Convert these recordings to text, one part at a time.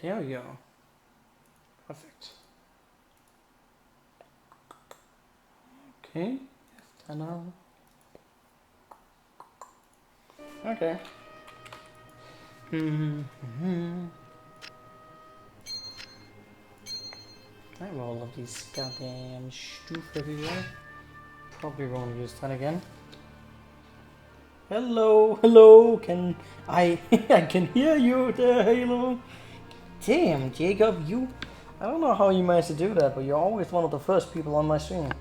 There we go. Perfect. Okay. Okay. I have all of these goddamn stuff everywhere. Probably won't use that again. Hello, hello, can I I can hear you there, Halo. Damn, Jacob, I don't know how you managed to do that, but you're always one of the first people on my stream.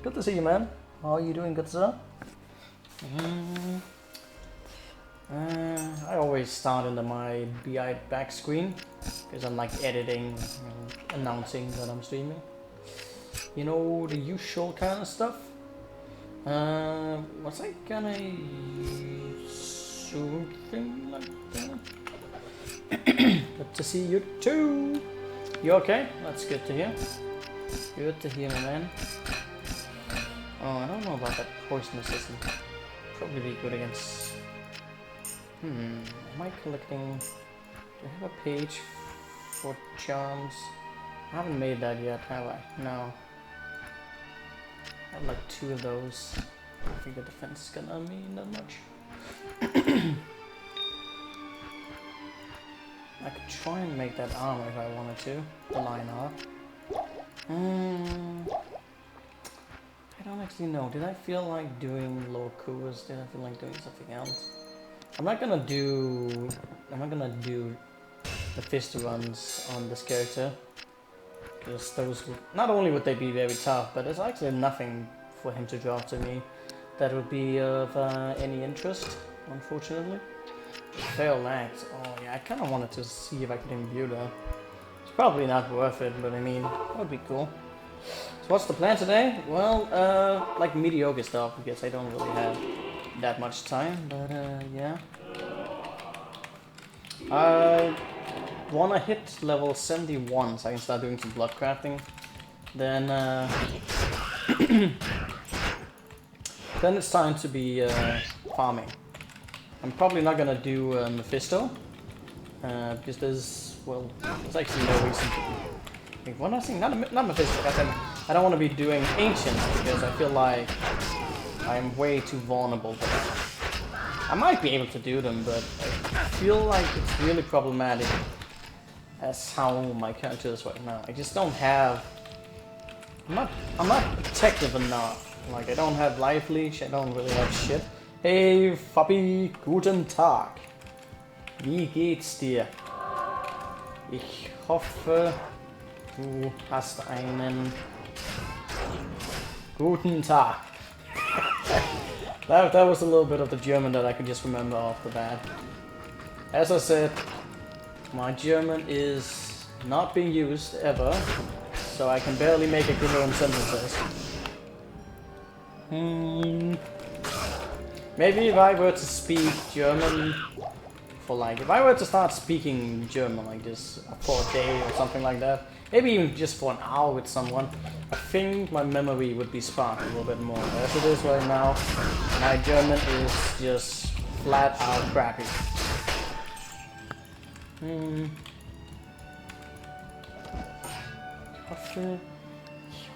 Good to see you, man. How are you doing, good sir? I always start into my BI back screen because I'm like editing and announcing that I'm streaming. You know, the usual kind of stuff. Was I gonna use something like that? Good to see you too. You okay? That's good to hear. Good to hear, my man. Oh, I don't know about that poison resistance. Probably be good against. Am I collecting? Do I have a page for charms? I haven't made that yet, have I? No. I have like 2 of those. I don't think the defense is gonna mean that much. I could try and make that armor if I wanted to. The line armor. I don't actually know. Did I feel like doing low coolers? Did I feel like doing something else? I'm not gonna do the fist runs on this character. Because those would, not only would they be very tough, but there's actually nothing for him to drop to me that would be of any interest, unfortunately. Fail act. Oh yeah, I kind of wanted to see if I could imbue that. It's probably not worth it, but I mean, that would be cool. So what's the plan today? Well, like mediocre stuff, because I don't really have that much time, but yeah. I wanna hit level 71 so I can start doing some blood crafting. Then then it's time to be farming. I'm probably not gonna do Mephisto because there's actually no reason to. Wait, what am I saying? Not Mephisto. I don't want to be doing Ancients because I feel like I'm way too vulnerable for that. I might be able to do them, but I feel like it's really problematic as how my character is right now. I just don't have. I'm not protective enough. Like I don't have life leash. I don't really have shit. Hey, Fabi, guten Tag. Wie geht's dir? Ich hoffe, du hast einen guten Tag. that was a little bit of the German that I could just remember off the bat. As I said, my German is not being used ever, so I can barely make a coherent sentences. Maybe if I were to speak German for like, if I were to start speaking German like this for a day or something like that, maybe even just for an hour with someone, I think my memory would be sparked a little bit more. As it is right now, my German is just flat out crappy. Ich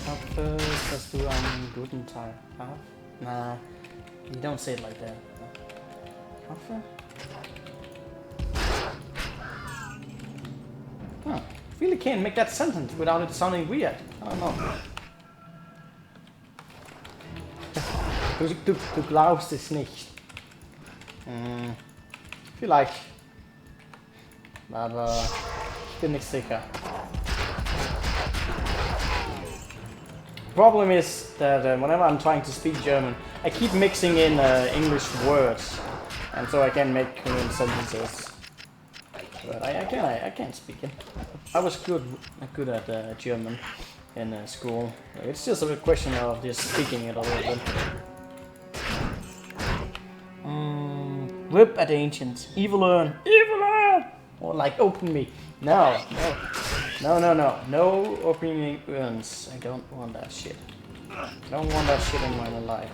hoffe, dass du einen guten Tag hast. Nah, you don't say it like that. Ich hoffe. Huh. I really can't make that sentence without it sounding weird. I don't know. Du glaubst es nicht. Vielleicht. Aber ich bin nicht sicher. Problem is that whenever I'm trying to speak German, I keep mixing in English words, and so I can make Korean sentences. But I can't speak it. I was good at German in school. It's just a question of just speaking it a little bit. Whip at ancients. Evil urn. Or like open me. No. No opening urns. I don't want that shit. I don't want that shit in my life.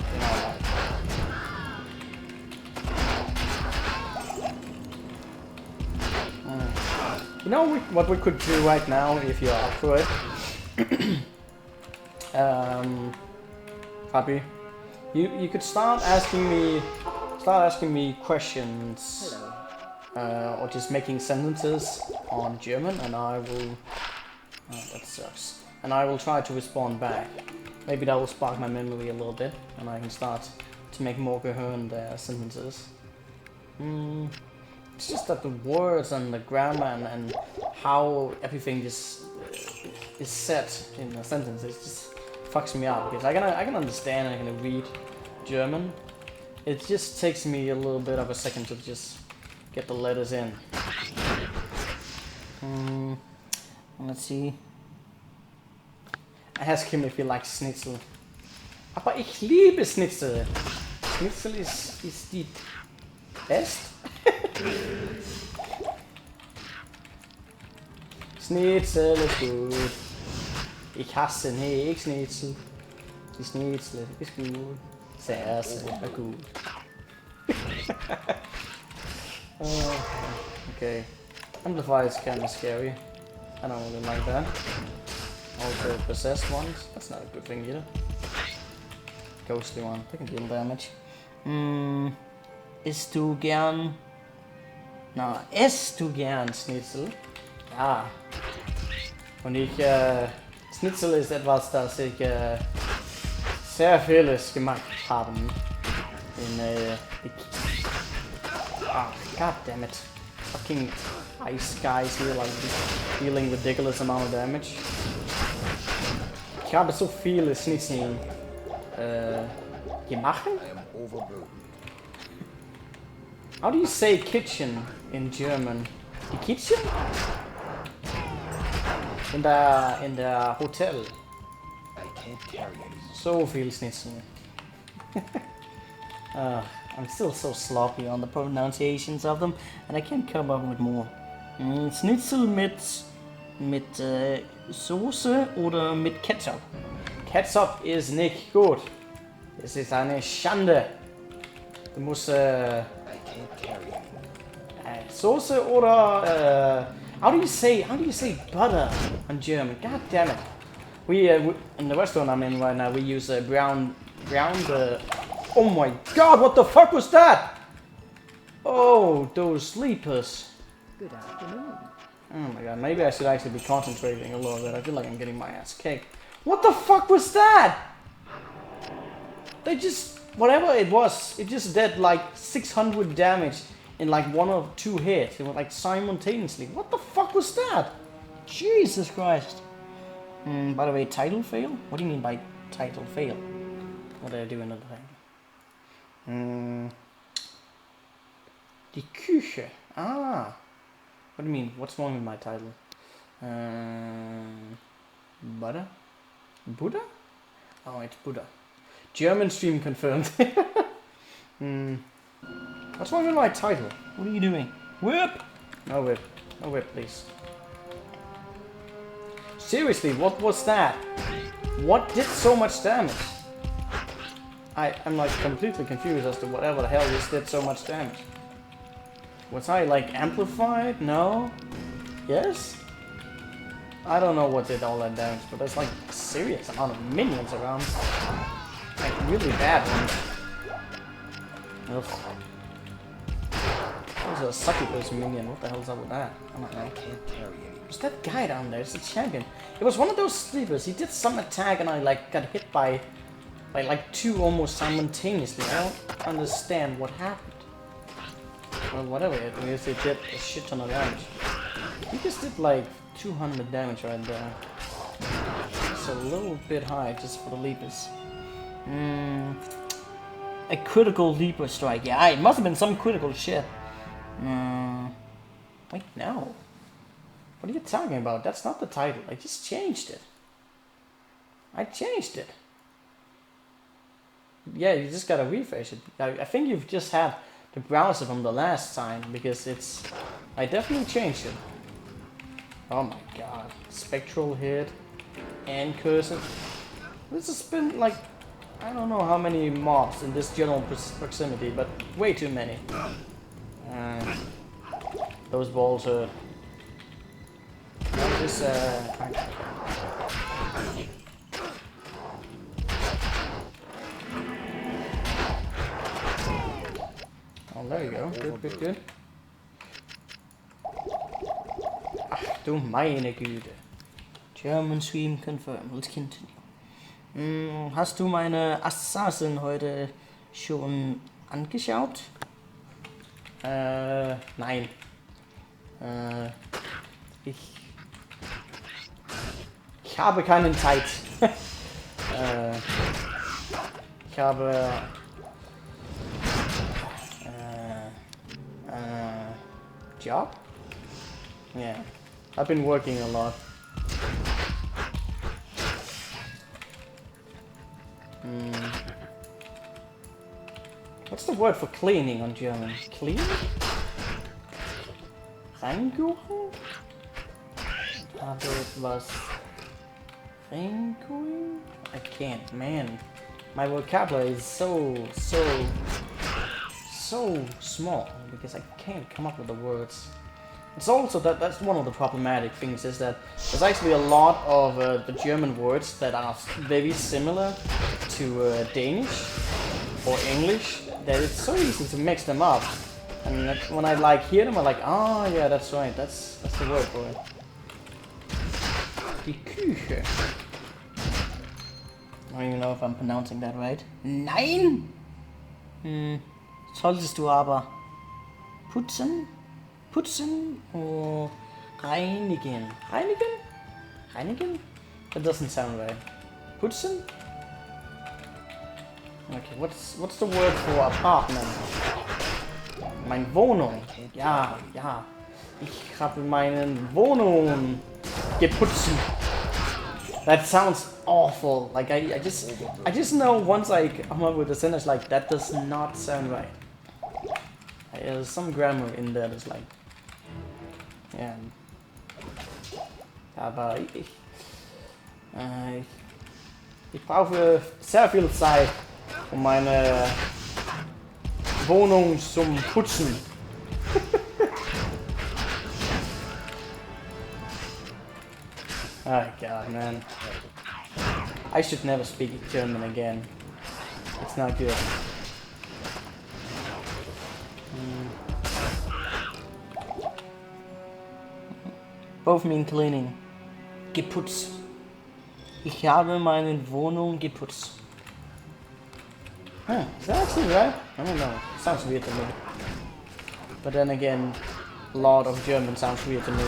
You know what we could do right now if you're up for it? Happy. You could start asking me questions. Or just making sentences on German, and I will. Oh, that sucks. And I will try to respond back. Maybe that will spark my memory a little bit, and I can start to make more coherent sentences. It's just that the words and the grammar and how everything just is set in a sentence, it just fucks me up, because I can understand and I can read German. It just takes me a little bit of a second to just get the letters in. Let's see. I ask him if he likes Schnitzel. Aber ich liebe Schnitzel. Schnitzel ist die best. Schnitzel ist gut. Ich hasse nicht Schnitzel. Die Schnitzel ist gut. Sehr, sehr gut. Okay. Amplify is kind of scary. I don't really like that. Also possessed ones. That's not a good thing either. Ghostly one. They can deal damage. Isst du gern? Na, isst du gern Schnitzel? Ja. Und Schnitzel ist etwas, das ich sehr vieles gemacht habe. God damn it. Fucking ice guys here, like dealing ridiculous amount of damage. Ich habe so viele Schnitzel gemacht. How do you say kitchen in German? Die Kitchen? In der Hotel. So viel Schnitzel. I'm still so sloppy on the pronunciations of them, and I can't come up with more. Schnitzel mit Soße oder mit Ketchup? Ketchup ist nicht gut. Es ist eine Schande. Du musst Soße oder how do you say butter in German? God damn it. We in the restaurant I'm in right now, we use brown. Oh my god, what the fuck was that? Oh, those sleepers. Good afternoon. Oh my god, maybe I should actually be concentrating a little bit. I feel like I'm getting my ass kicked. What the fuck was that? They just, whatever it was, it just did like 600 damage in like 1 or 2 hits. It was like simultaneously. What the fuck was that? Jesus Christ. By the way, title fail? What do you mean by title fail? What did I do another thing? Die Küche. Ah. What do you mean? What's wrong with my title? Buddha? Buddha? Oh, it's Buddha. German stream confirmed. What's wrong with my title? What are you doing? Whip! No whip. No whip, please. Seriously, what was that? What did so much damage? I'm like completely confused as to whatever the hell this did so much damage. Was I like amplified? No? Yes? I don't know what did all that damage, but there's like a serious amount of minions around. Like really bad ones. Ugh. That was a succubus minion. What the hell's up with that? I don't know. Who's that guy down there? It's a champion. It was one of those sleepers. He did some attack and I like got hit by like 2 almost simultaneously. I don't understand what happened. Well, whatever it is, it did a shit ton of damage. He just did like 200 damage right there. It's a little bit high just for the leapers. A critical leaper strike. Yeah, it must have been some critical shit. Wait, no. What are you talking about? That's not the title. I just changed it. I changed it. Yeah, you just gotta refresh it. I think you've just had the browser from the last time, because it's... I definitely changed it. Oh my god. Spectral hit and cursive. This has been like... I don't know how many mobs in this general proximity, but way too many. Those balls hurt. this oh, there you go. Good. Ach du meine Güte. German stream confirmed. Let's continue. Hast du meine Assassin heute schon angeschaut? Nein. Ich habe keine Zeit. Ich habe job? Yeah. I've been working a lot. What's the word for cleaning on German? Clean? Reinguchen? Habe etwas reinguchen? I can't, man. My vocabulary is so small because I can't come up with the words. It's also that's one of the problematic things is that there's actually a lot of the German words that are very similar to Danish or English that it's so easy to mix them up. And when I like hear them, I'm like, oh yeah, that's right, that's the word for it. Die Küche. I don't even know if I'm pronouncing that right. Nein! Solltest du aber putzen or reinigen? Reinigen? That doesn't sound right. Putzen? Okay, what's the word for apartment? Meine Wohnung. Ja. Ich habe meine Wohnung geputzt. That sounds awful. Like I just know once I come up with a sentence like that does not sound right. There's some grammar in there that's like, yeah. Aber ich brauche sehr viel Zeit, um meine Wohnung zum Putzen. Oh god, man. I should never speak German again. It's not good. Both mean cleaning. Geputzt. Ich habe meine Wohnung geputzt. Huh, is that actually right? I don't know. It sounds weird to me. But then again, a lot of German sounds weird to me.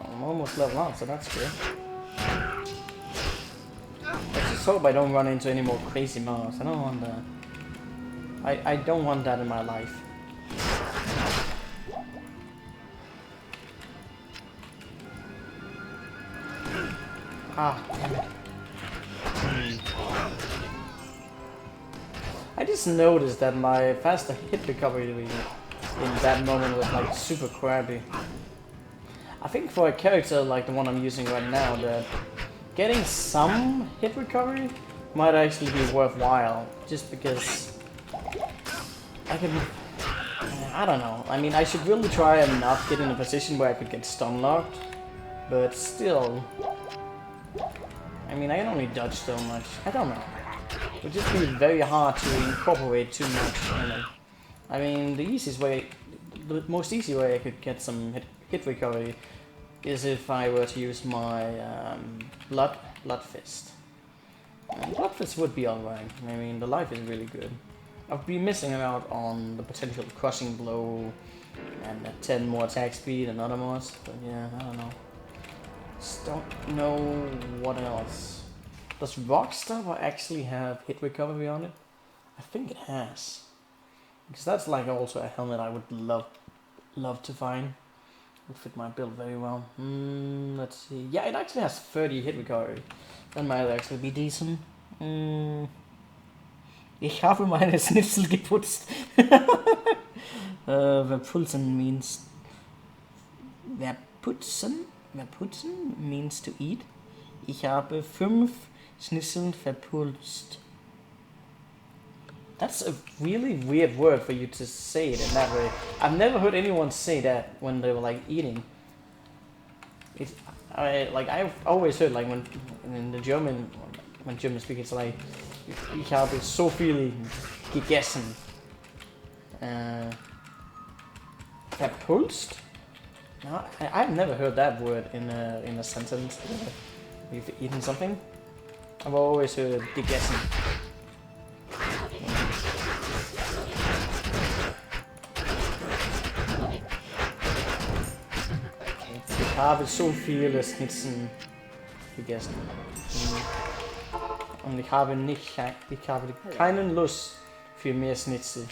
I'm almost level up, so that's good. Let's just hope I don't run into any more crazy mobs. I don't want that. I don't want that in my life. Ah, damn it. I just noticed that my faster hit recovery in that moment was like super crappy. I think for a character like the one I'm using right now, that getting some hit recovery might actually be worthwhile, just because I don't know. I mean, I should really try and not get in a position where I could get stun locked, but still, I mean, I can only dodge so much. I don't know. It would just be very hard to incorporate too much in it. I mean, the most easy way I could get some hit recovery is if I were to use my Blood Fist. Blood Fist would be alright. I mean, the life is really good. I've been missing out on the potential crushing blow and 10 more attack speed and other mods, but yeah, I don't know. Just don't know what else. Does Rockstar actually have hit recovery on it? I think it has. Because that's like also a helmet I would love to find. Would fit my build very well. Let's see. Yeah, it actually has 30 hit recovery. That might actually be decent. Ich habe meine Schnitzel geputzt. Verpulsen means verputzen means to eat. Ich habe 5 Schnitzeln verpulst. That's a really weird word for you to say it in that way. I've never heard anyone say that when they were like eating. I've always heard like when in the German, when German speak, it's like ich habe so viel gegessen. Verpulst? No, I've never heard that word in a sentence. You've eaten something. I've always heard gegessen. Ich habe so viele Schnitzel gegessen. Und ich habe keinen Lust für mehr Schnitzel.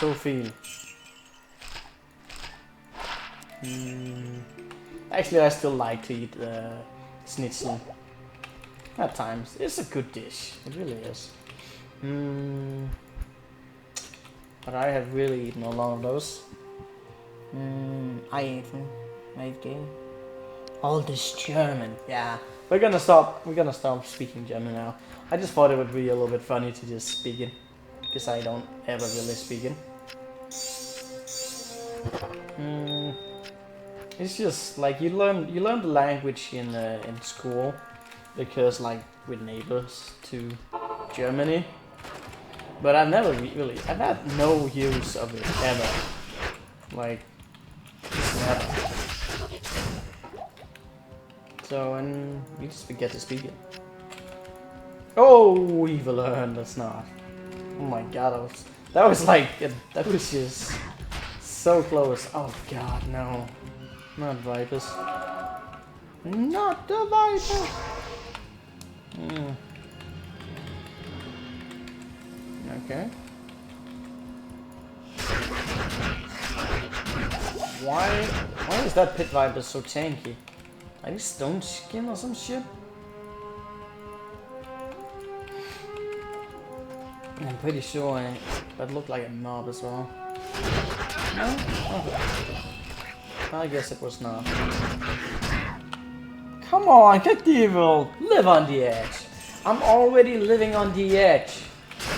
So viel. Actually, I still like to eat schnitzel. At times, it's a good dish. It really is. But I have really eaten a lot of those. I ate all this German. Yeah, we're gonna stop speaking German now. I just thought it would be a little bit funny to just speak it, because I don't ever really speak it. It's just like you learn the language in school, because like we're neighbors to Germany. But I've had no use of it ever. Like, just never. So, and you just forget to speak it. Oh, we've learned. That's not. Oh my god, that was just so close. Oh god, no. Not vipers. Not the viper! Okay. Why is that pit viper so tanky? Are these stone skin or some shit? I'm pretty sure that looked like a mob as well. No? Okay. I guess it was not. Come on, get evil! Live on the edge! I'm already living on the edge.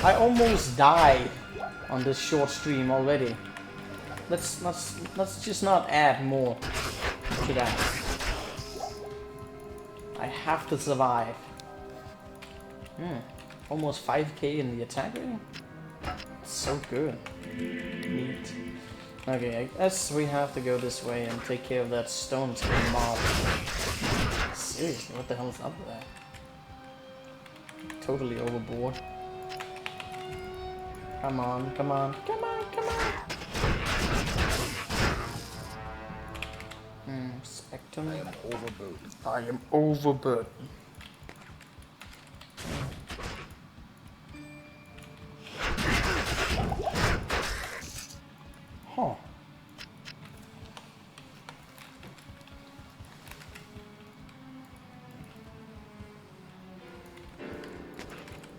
I almost died on this short stream already. Let's just not add more to that. I have to survive. Almost 5k in the attack rating. So good. Neat. Okay, I guess we have to go this way and take care of that stone skin mob. Seriously, what the hell is up there? Totally overboard. Come on, come on, come on, come on! Spectrum. I am overburdened. I am overburdened. Huh.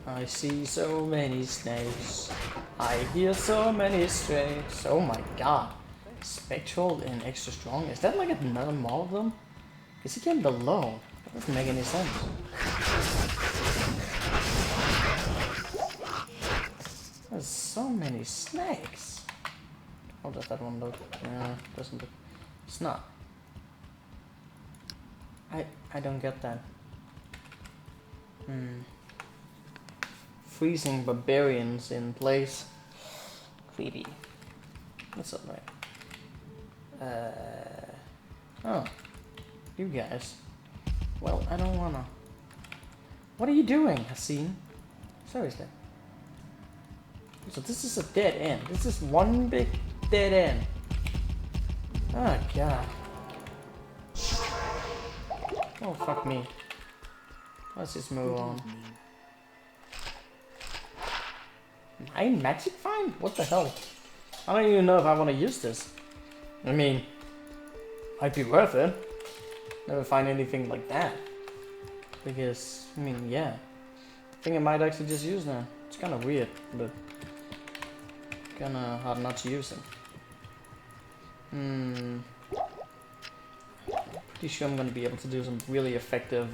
I see so many snakes. I hear so many strays. Oh my god. Spectral and extra strong. Is that like another mob of them? Because he came below. That doesn't make any sense. There's so many snakes. How does that one look? Doesn't look. It's not. I don't get that. Freezing barbarians in place. Creepy. What's up, right? Oh. You guys. Well, I don't wanna. What are you doing, Haseen? Seriously. So this is a dead end. This is one big dead end. Oh god. Oh fuck me. Let's just move on. 9 magic find? What the hell? I don't even know if I want to use this. I mean, might be worth it. Never find anything like that. Because, I mean, yeah. I think I might actually just use that. It's kind of weird, but kind of hard not to use it. pretty sure I'm gonna be able to do some really effective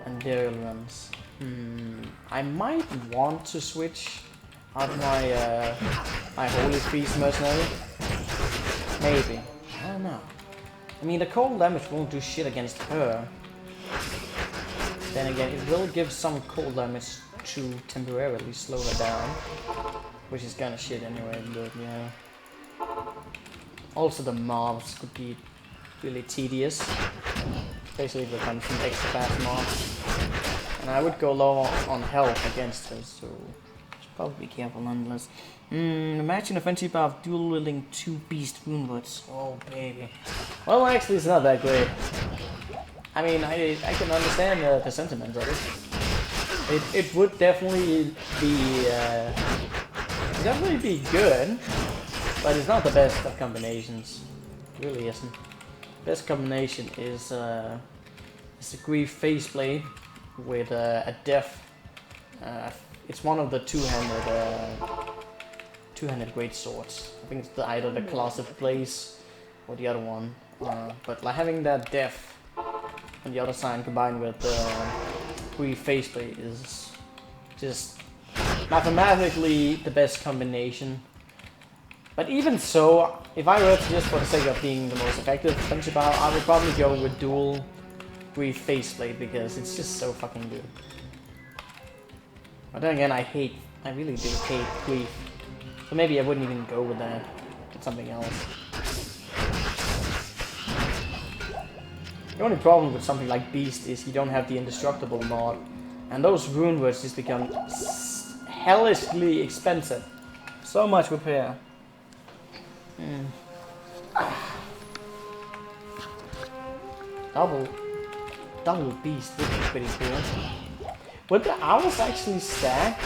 Endurial runs. I might want to switch out my my Holy Priest Mercenary. Maybe. I don't know. I mean, the cold damage won't do shit against her. Then again, it will give some cold damage to temporarily slow her down. Which is kinda shit anyway, but yeah. Also the mobs could be really tedious. Especially if there comes some extra fast mobs. And I would go low on health against her, so should probably be careful nonetheless. Imagine offensive of dual wielding 2 beast woundwoods. Oh baby. Well, actually it's not that great. I mean, I can understand the sentiments of it. It would definitely be good, but it's not the best of combinations. It really isn't. Best combination is a Grief Faceblade with a Death. It's one of the two-handed great swords. I think it's either the Colossal Blaze or the other one. But like having that Death on the other side combined with Grief Faceblade is just mathematically the best combination. But even so, if I were to just for the sake of being the most effective offensive power, I would probably go with dual Grief Faceblade because it's just so fucking good. But then again, I really do hate Grief. So maybe I wouldn't even go with that. With something else. The only problem with something like Beast is you don't have the Indestructible mod. And those rune words just become hellishly expensive. So much repair. Double beast would be pretty cool. Would the hours actually stack?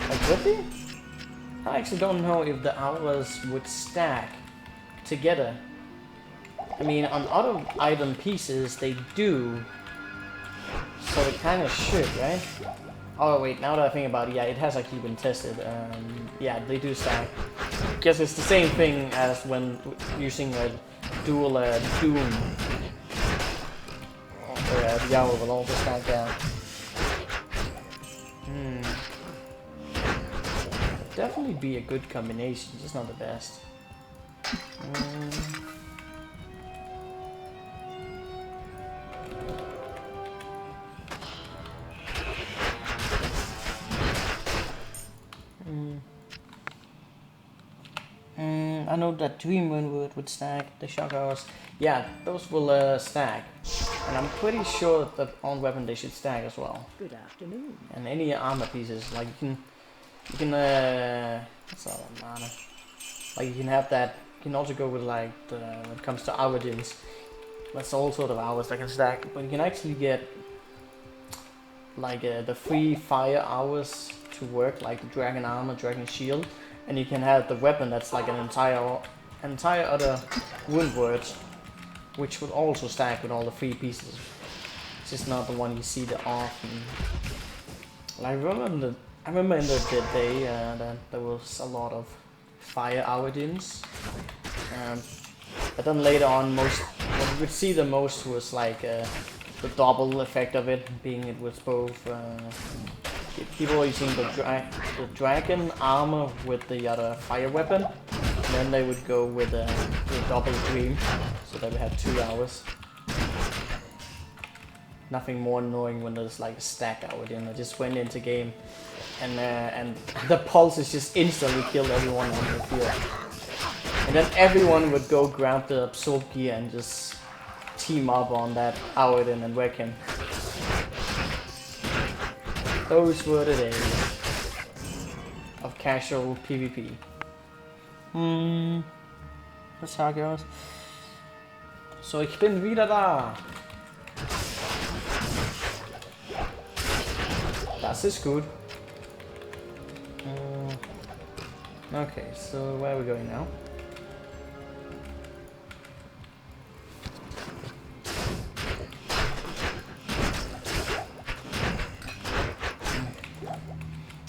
Like, would they? I actually don't know if the hours would stack together. I mean, on other item pieces they do, so it kind of should, right? Oh wait, now that I think about it, yeah, it has actually been tested. Yeah, they do stack. Guess it's the same thing as when using a dual Doom. Or the hour will also stack down. Definitely be a good combination, just not the best. I know that Dream Windward would stack, the shock hours. Yeah, those will stack. And I'm pretty sure that on weapon they should stack as well. Good afternoon. And any armor pieces, like you can what's that mana? Like you can have that. You can also go with like when it comes to Aladins. That's all sort of hours that can stack. But you can actually get like the free fire hours to work, like the dragon armor, dragon shield. And you can have the weapon that's like an entire other wound word, which would also stack with all the free pieces. It's just not the one you see that often. Like, I remember in the day that there was a lot of fire Aladins. But then later on, what we would see the most was like the double effect of it, being it was both. People were using the dragon armor with the other fire weapon, and then they would go with the double dream, so they would have 2 hours. Nothing more annoying when there's like a stack out in. I just went into game, and the pulses just instantly killed everyone on the field, and then everyone would go grab the absorb gear and just team up on that Aoden and wreck him. Those were the days of casual PvP. That's how it goes. So ich bin wieder da. Das ist gut. Okay, so where are we going now?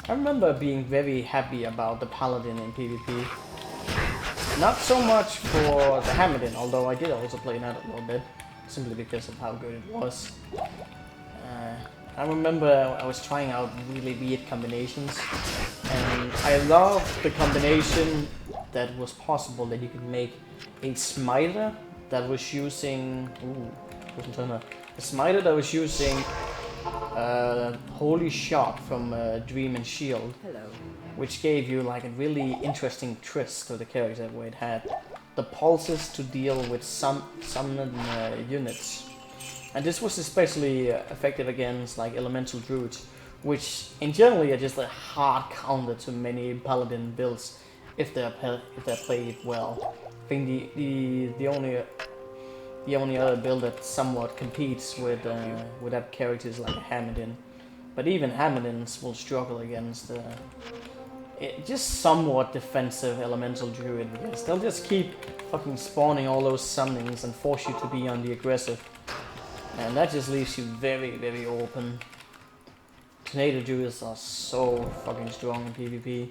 I remember being very happy about the paladin in PvP. Not so much for the Hamilton, although I did also play that a little bit, simply because of how good it was. I remember I was trying out really weird combinations, and I loved the combination that was possible, that you could make a smiter that was using... a smiter that was using Holy Shot from Dream and Shield. Hello. Which gave you like a really interesting twist to the character, where it had the pulses to deal with some units. And this was especially effective against like elemental druids, which in generally are just a hard counter to many paladin builds if they're played well. I think the only other build that somewhat competes with that character is like a Hamilton, but even Hamiltons will struggle against just somewhat defensive elemental druid, because they'll just keep fucking spawning all those summonings and force you to be on the aggressive. And that just leaves you very, very open. Tornado druids are so fucking strong in PvP.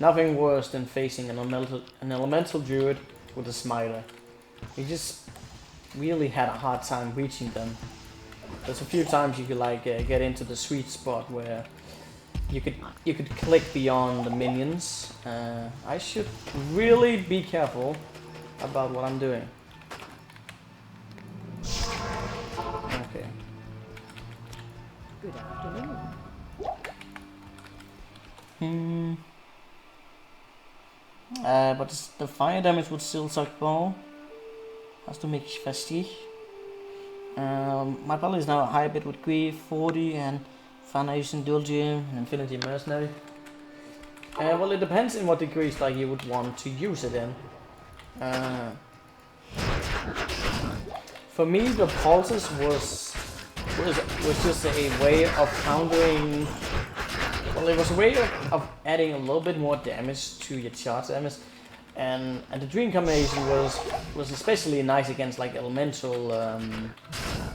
Nothing worse than facing an elemental druid with a smiter. You just really had a hard time reaching them. There's a few times you could like get into the sweet spot where you could click beyond the minions. I should really be careful about what I'm doing. Okay. Good afternoon. But the fire damage would still suck ball. Has to make fast. My build is now a hybrid with Grief 40 and Foundation Dual Gym and Infinity Mercenary. Well, it depends in what degrees like you would want to use it in. For me, the pulses was just a way of countering. Well, it was a way of adding a little bit more damage to your charge damage, and the dream combination was especially nice against like elemental,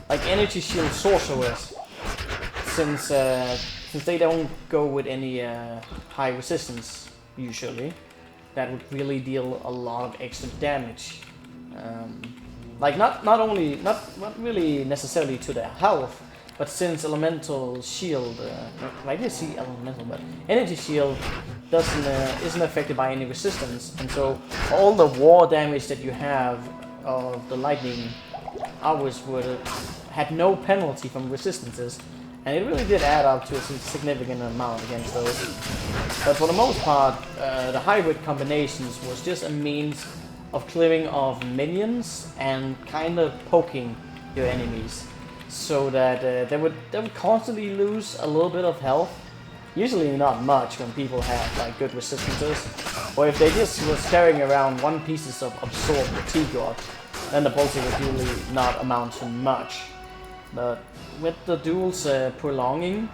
like energy shield sorcerers, since they don't go with any high resistance usually. That would really deal a lot of extra damage. Like not really necessarily to their health, but since elemental shield, I did see elemental, but energy shield isn't affected by any resistance, and so all the war damage that you have of the lightning hours had no penalty from resistances, and it really did add up to a significant amount against those. But for the most part, the hybrid combinations was just a means of clearing off minions and kind of poking your enemies, so that they would constantly lose a little bit of health. Usually not much when people have like good resistances, or if they just was carrying around 1 piece of absorb fatigue god, then the bolting would usually not amount to much. But with the duels prolonging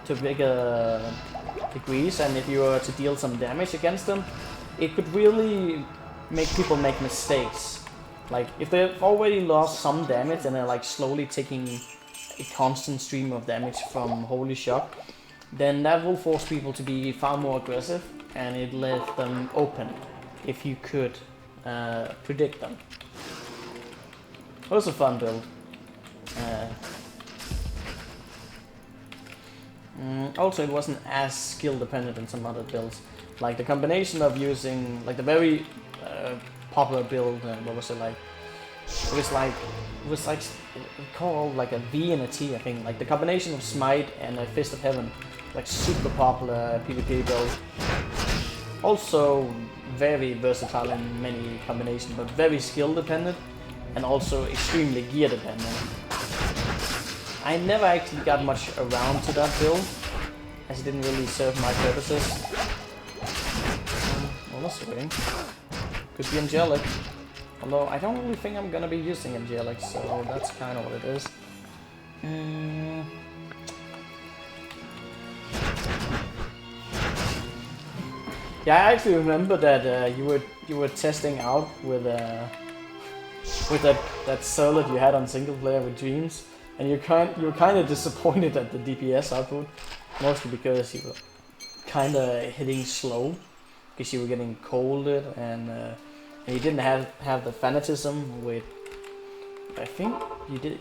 to bigger degrees, and if you were to deal some damage against them, it could really make people make mistakes. Like if they've already lost some damage and they're like slowly taking a constant stream of damage from Holy Shock, then that will force people to be far more aggressive, and it left them open if you could predict them. It was a fun build. Also, it wasn't as skill dependent in some other builds. Like the combination of using like the very popular build, what was it like? It was like called like a V and a T, I think. Like the combination of Smite and a Fist of Heaven, like super popular PvP build. Also very versatile in many combinations, but very skill dependent, and also extremely gear dependent. I never actually got much around to that build, as it didn't really serve my purposes. Well, that's great. Could be Angelic. Although I don't really think I'm gonna be using Angelic, so that's kind of what it is. Yeah, I actually remember that you were testing out with that Zealot you had on single player with Dreams, and you were kind of disappointed at the DPS output, mostly because you were kind of hitting slow. because you were getting colded and you didn't have the fanatism with. I think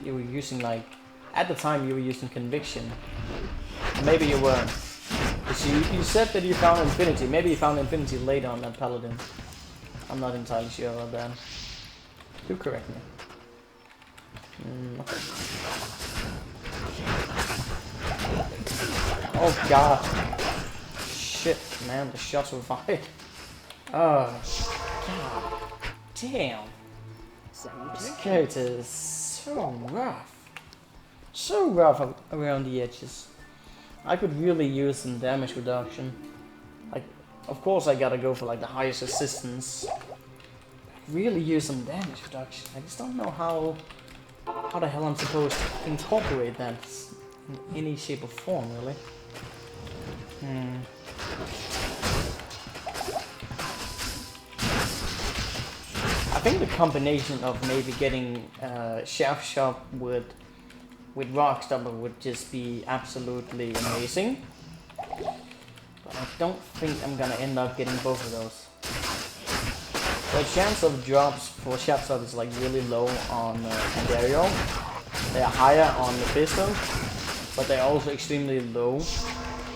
you were using like at the time you were using conviction. Maybe you weren't. Because you said that you found infinity. Maybe you found infinity later on that paladin. I'm not entirely sure about that. Do correct me. Okay. Oh god. Shit, man, the shots were fired. Oh, god damn. This character is so rough. So rough around the edges. I could really use some damage reduction. Like, of course I gotta go for like the highest resistance. Really use some damage reduction. I just don't know how the hell I'm supposed to incorporate that in any shape or form, really. I think the combination of maybe getting Shaft Shop with Rockstopper would just be absolutely amazing. But I don't think I'm gonna end up getting both of those. The chance of drops for Shaft Shop is like really low on Pandario. They are higher on Mephisto, but they're also extremely low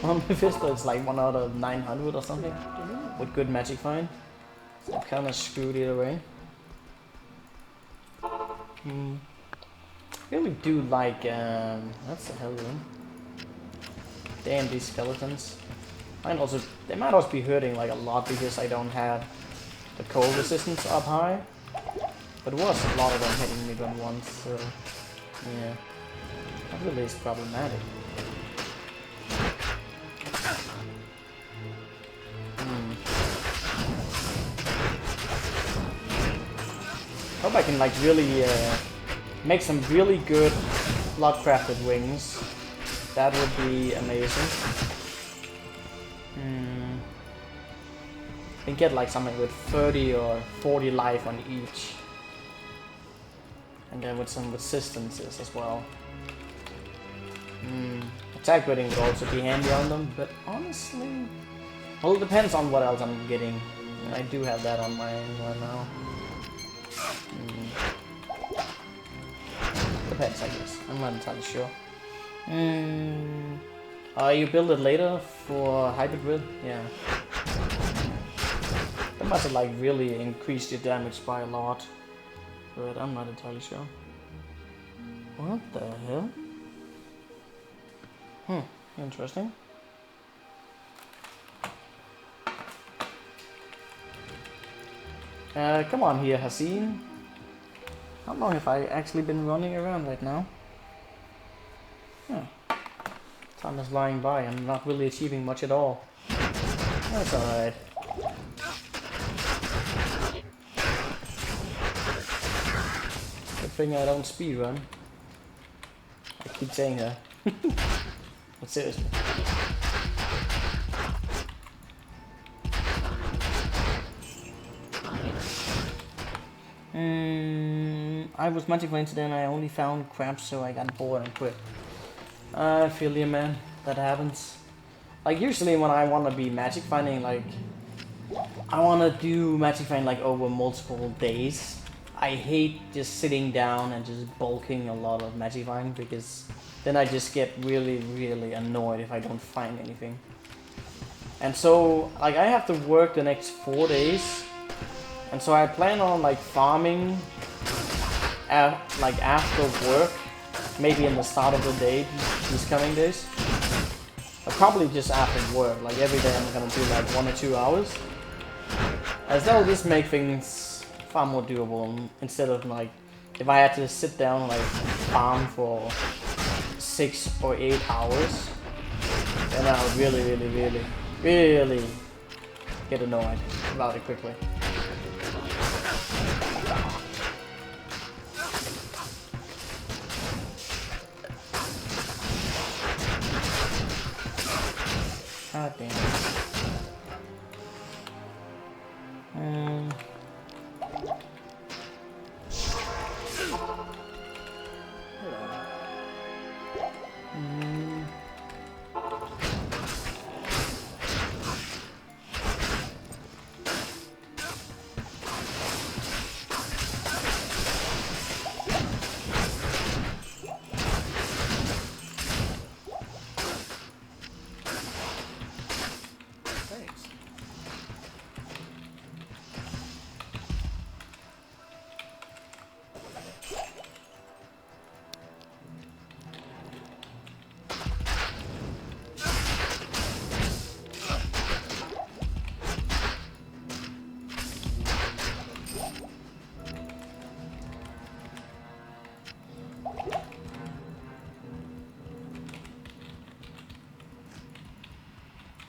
on Mephisto. It's like 1 out of 900 or something with good magic find. So I'm kind of screwed either way. Really do like that's the hell room. Damn, these skeletons. They might also be hurting like a lot because I don't have the cold resistance up high. But it was a lot of them hitting me at once, so yeah. That really is problematic. Hope I can like really make some really good blood-crafted wings. That would be amazing. And get like something with 30 or 40 life on each. And then with some resistances as well. Attack rating would also be handy on them, but honestly... Well, it depends on what else I'm getting. I do have that on my end right now. Depends, I guess. I'm not entirely sure. You build it later for Hybrid Grid? Yeah. That must have like really increased your damage by a lot. But I'm not entirely sure. What the hell? Interesting. Come on here, Haseen. How long have I actually been running around right now? Time is flying by. I'm not really achieving much at all. That's alright. Good thing I don't speedrun. I keep saying that. But seriously. I was magic finding today and I only found crabs, so I got bored and quit. I feel you, man. That happens. Like usually when I want to be magic finding, like I want to do magic finding like over multiple days. I hate just sitting down and just bulking a lot of magic finding because then I just get really, really annoyed if I don't find anything. And so like I have to work the next 4 days. And so I plan on like farming like after work, maybe in the start of the day these coming days. But probably just after work, like every day I'm gonna do like 1 or 2 hours. As that will just make things far more doable instead of like if I had to sit down like farm for 6 or 8 hours, then I would really get annoyed about it quickly. God damn it.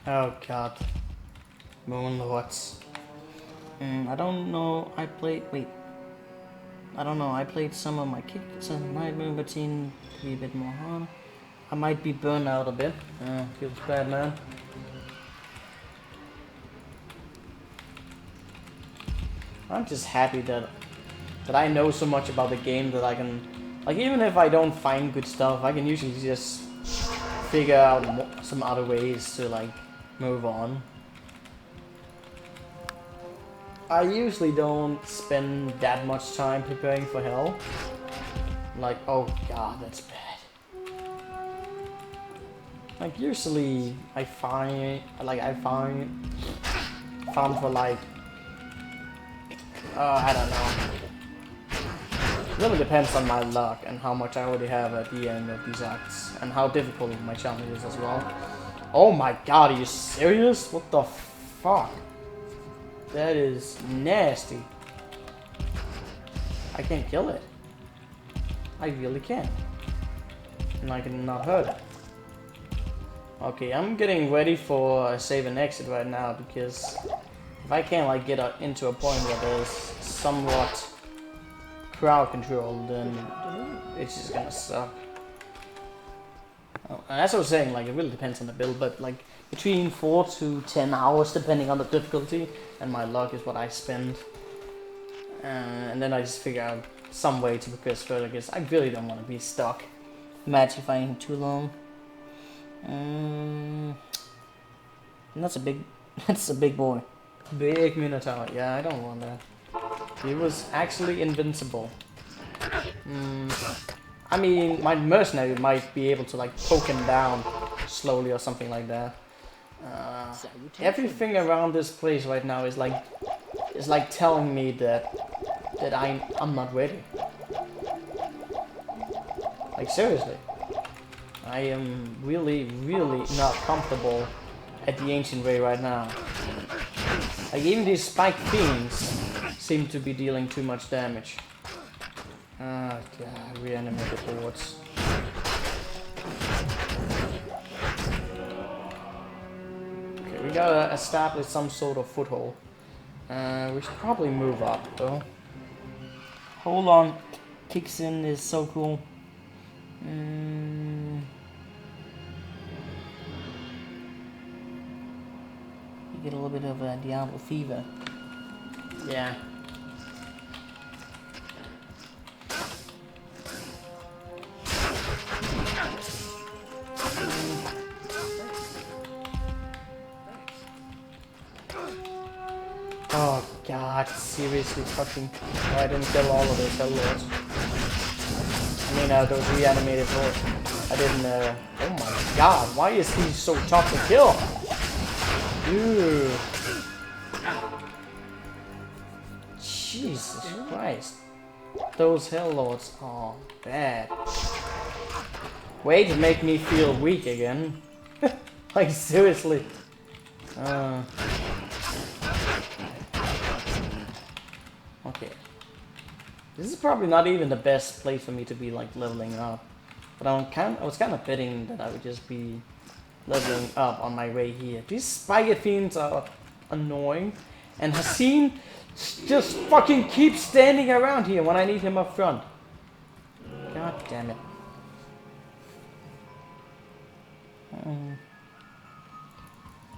Oh god. Moon Lords. I don't know. I played. Wait. I don't know. I played some of my kicks and my move routine to be a bit more hard. I might be burned out a bit. Feels bad, man. I'm just happy that I know so much about the game that I can, like, even if I don't find good stuff, I can usually just figure out some other ways to like move on. I usually don't spend that much time preparing for hell. Like, oh god, that's bad. Like usually I farm for like, I don't know. It really depends on my luck and how much I already have at the end of these acts and how difficult my challenge is as well. Oh my god, are you serious? What the fuck? That is nasty. I can't kill it. I really can't. And I cannot hurt it. Okay, I'm getting ready for a save and exit right now because if I can't like get into a point where there's somewhat crowd control, then it's just gonna suck. And as I was saying, like, it really depends on the build, but like between 4 to 10 hours depending on the difficulty, and my luck is what I spend. And then I just figure out some way to progress further because I really don't want to be stuck magifying too long. That's a big boy. Big Minotaur. Yeah, I don't want that. He was actually invincible. I mean, my mercenary might be able to like poke him down slowly or something like that. Everything around this place right now is like telling me that I'm not ready. Like seriously, I am really not comfortable at the ancient way right now. Like even these spiked fiends seem to be dealing too much damage. Ah, yeah, reanimated hordes. Okay, we gotta establish some sort of foothold. We should probably move up though. Hold on, kicks in is so cool. You get a little bit of a Diablo fever. Yeah. Oh god, seriously fucking... I didn't kill all of those Zealots. I mean, those reanimated hordes. I didn't, oh my god, why is he so tough to kill? Dude. Jesus Christ. Those Hellords are bad. Way to make me feel weak again. Like, seriously. Okay. This is probably not even the best place for me to be like leveling up. But I was kind of betting that I would just be leveling up on my way here. These spider fiends are annoying. And Hassan just fucking keeps standing around here when I need him up front. God damn it.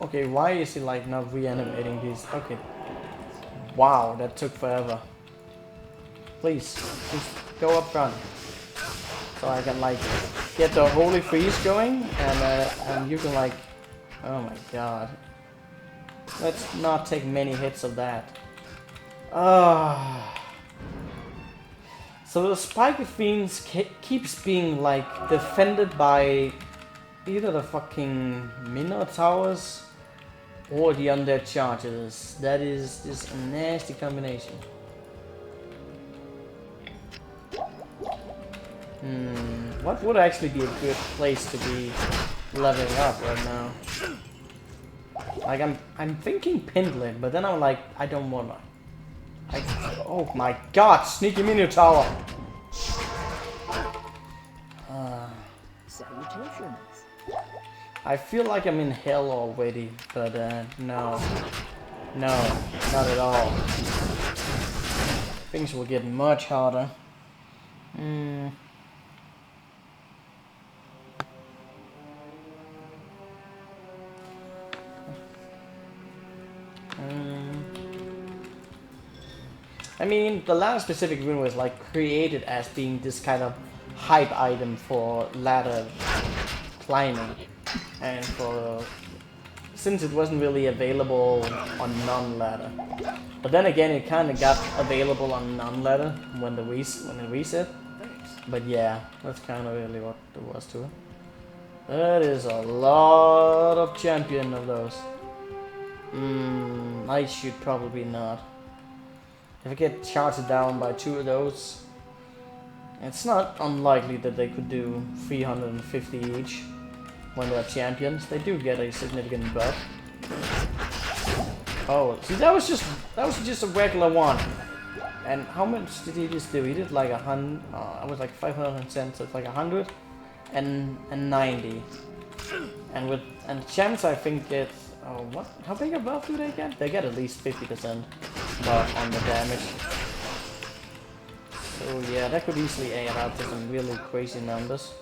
Okay, why is he like not reanimating these? Okay. Wow, that took forever. Please go up front. So I can like get the holy freeze going and you can like, oh my god. Let's not take many hits of that. So the Spiker Fiends keeps being like defended by either the fucking Minotaurs or the Undead Chargers. That is just a nasty combination. What would actually be a good place to be leveling up right now? Like I'm thinking Pendlin, but then I'm like, I don't wanna. Oh my god, sneaky Minotaur! Salutations. I feel like I'm in hell already, but no. No, not at all. Things will get much harder. I mean, the ladder specific rune was like created as being this kind of hype item for ladder climbing, and since it wasn't really available on non-ladder. But then again, it kind of got available on non-ladder when it reset. But yeah, that's kind of really what there was to it. That is a lot of champion of those. I should probably not. If I get charged down by 2 of those, it's not unlikely that they could do 350 each when they're champions. They do get a significant buff. Oh, see, that was just a regular one. And how much did he just do? He did like 100. I was like 510, so it's like 190. And champs, I think get. Oh, what? How big a buff do they get? They get at least 50% buff on the damage. So yeah, that could easily add up to some really crazy numbers.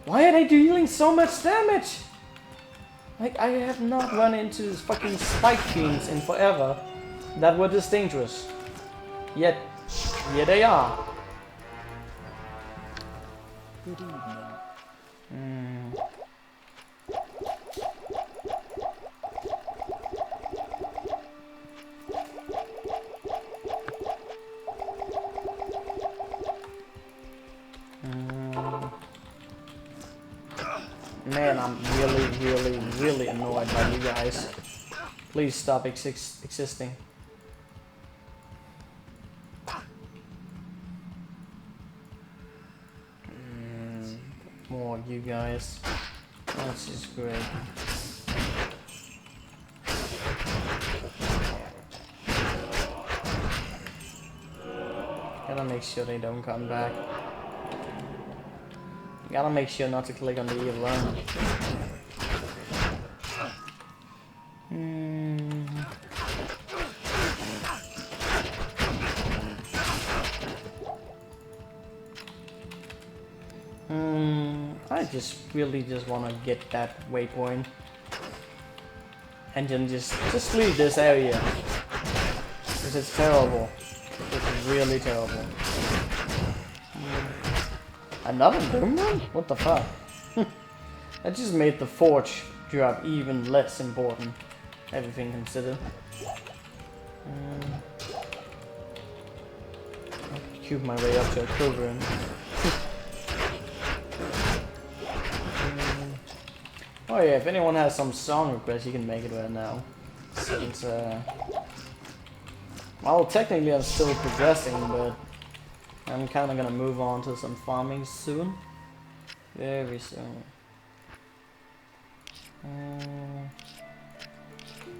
Why are they dealing so much damage? Like, I have not run into fucking spike beams in forever that were this dangerous. Yet, here they are. Good evening. Man, I'm really annoyed by you guys. Please stop existing. More of you guys. That's just great. Gotta make sure they don't come back. Gotta make sure not to click on the evil run. I really just want to get that waypoint and then just leave this area, because it's terrible. It's really terrible. Another boom run? What the fuck? That just made the forge drop even less important, everything considered. I'll cube my way up to a kill room. Oh yeah, if anyone has some song requests, you can make it right now. Since, well, technically I'm still progressing, but I'm kind of gonna move on to some farming soon. Very soon.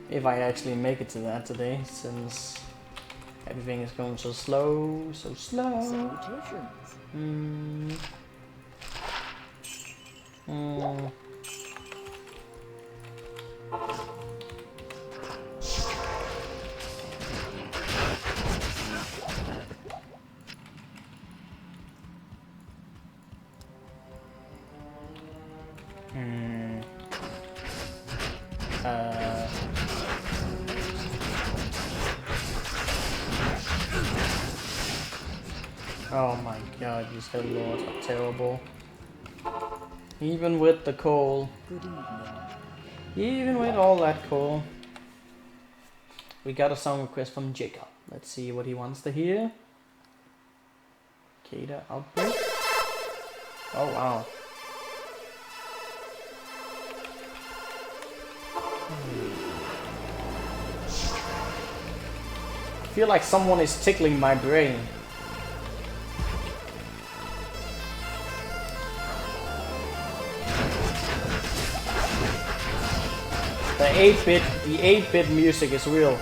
If I actually make it to that today, since everything is going so slow, so slow. Salutations. Oh my god, these Zealots are terrible. Even with the coal. Good evening. Even with all that coal. We got a song request from Jacob. Let's see what he wants to hear. Kada Outbreak. Oh wow. I feel like someone is tickling my brain. The 8-bit music is real.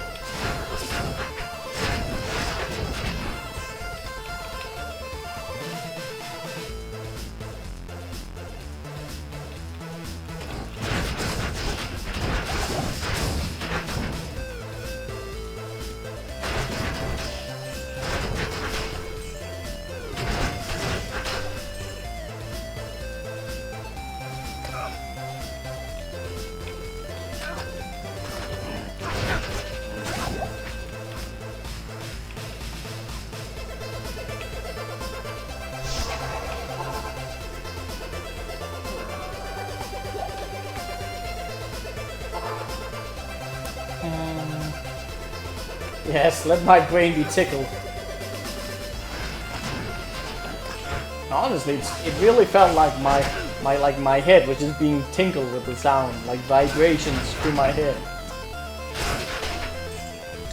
Yes, let my brain be tickled. Honestly, it really felt like my head was just being tinkled with the sound, like vibrations through my head.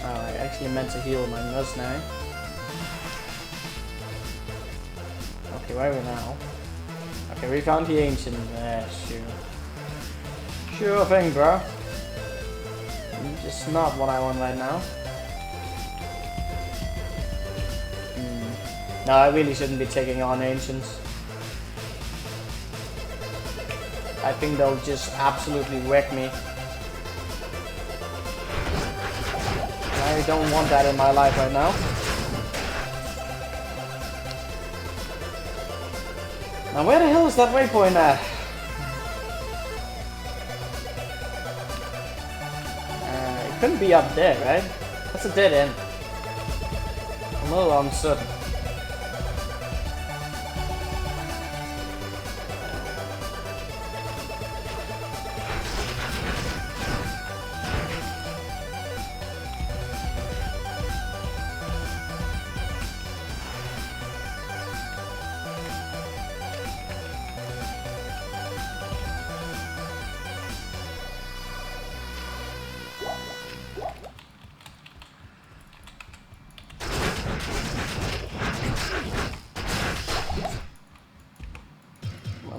Oh, I actually meant to heal my nurse now. Okay, where are we now? Okay, we found the ancient. Sure. Sure thing, bro. Just not what I want right now. No, I really shouldn't be taking on ancients. I think they'll just absolutely wreck me. I don't want that in my life right now. Now where the hell is that waypoint at? It couldn't be up there, right? That's a dead end. I'm a little uncertain.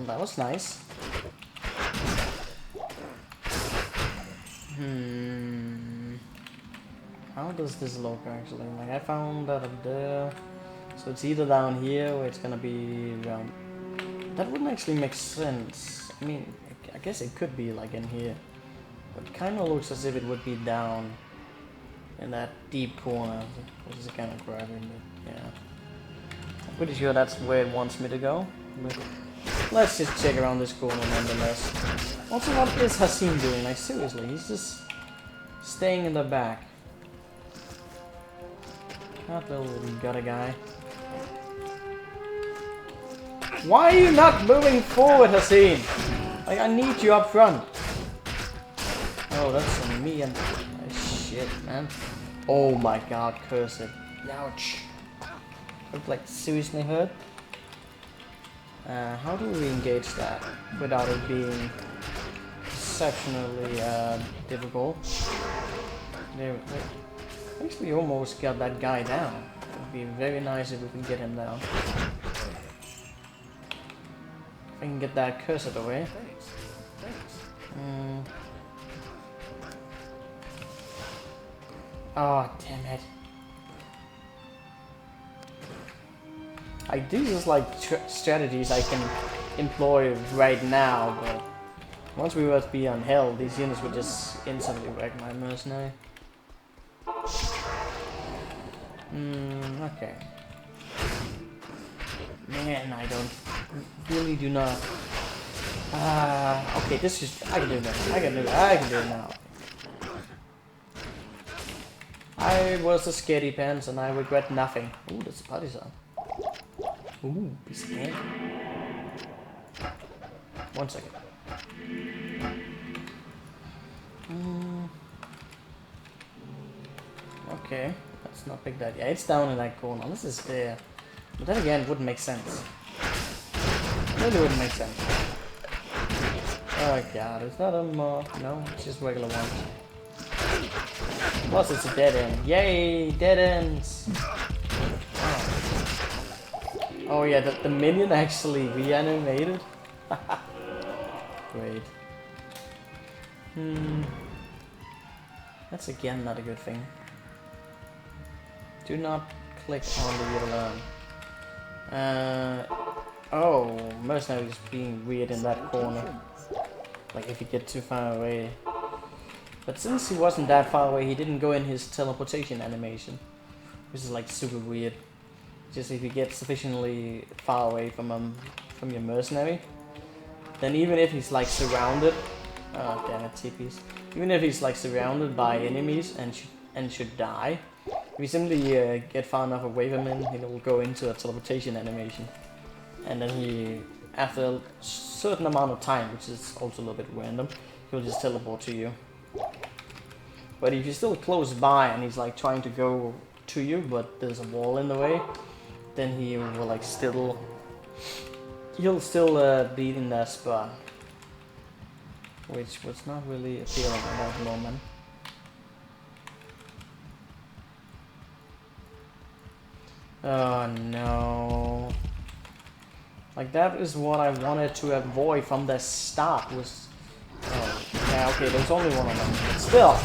That was nice. How does this look actually? Like I found that up there. So it's either down here or it's gonna be around. That wouldn't actually make sense. I mean, I guess it could be like in here. But it kind of looks as if it would be down in that deep corner, which is kind of grabbing it. Yeah. I'm pretty sure that's where it wants me to go. But let's just check around this corner nonetheless. Also, what is Hassim doing? Like, seriously, he's just staying in the back. That little gutter guy. Why are you not moving forward, Hassim? Like, I need you up front. Oh, that's on me and... Oh, shit, man. Oh my god, curse it. Ouch. Look like seriously hurt. How do we engage that without it being exceptionally difficult? There, at least we almost got that guy down. It would be very nice if we can get him down. If I can get that cursor away. Oh, damn it. I do just like strategies I can employ right now, but once we were to be on hell, these units would just instantly wreck my mercenary. Okay. Man, I really do not. Okay, this is. I can do that. I can do it now. I was a scaredy pants and I regret nothing. Ooh, that's a partisan. Ooh, piece of cake. 1 second. Okay, let's not pick that. Yeah, it's down in that corner. This is there. But then again, it wouldn't make sense. It really wouldn't make sense. Oh god, is that a no, it's just regular ones. Plus it's a dead end. Yay, dead ends! Oh yeah, the minion actually reanimated. Great. That's again not a good thing. Do not click on the yellow line. Oh, mercenary is being weird in that corner. Like if you get too far away. But since he wasn't that far away, he didn't go in his teleportation animation, which is like super weird. Just if you get sufficiently far away from your mercenary, then even if he's like surrounded, oh damn it, TPs. Even if he's like surrounded by enemies and should die, if you simply get far enough away from him, he will go into a teleportation animation, and then he, after a certain amount of time, which is also a little bit random, he'll just teleport to you. But if you're still close by and he's like trying to go to you, but there's a wall in the way, then he will like he'll still be in that spot, which was not really appealing at that moment. Oh no. Like that is what I wanted to avoid from the start was... Oh, yeah, okay, there's only one of them. But still!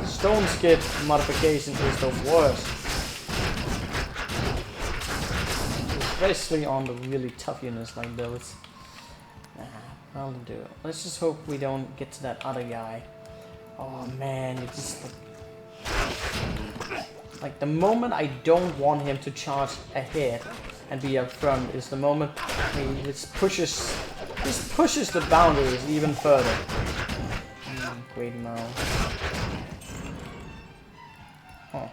Stone skip modification is the worst. Especially on the really tough units like those. Nah, I'll do it. Let's just hope we don't get to that other guy. Oh man, it just... Like the moment I don't want him to charge ahead and be up front is the moment he just pushes the boundaries even further. Great mouth. Huh.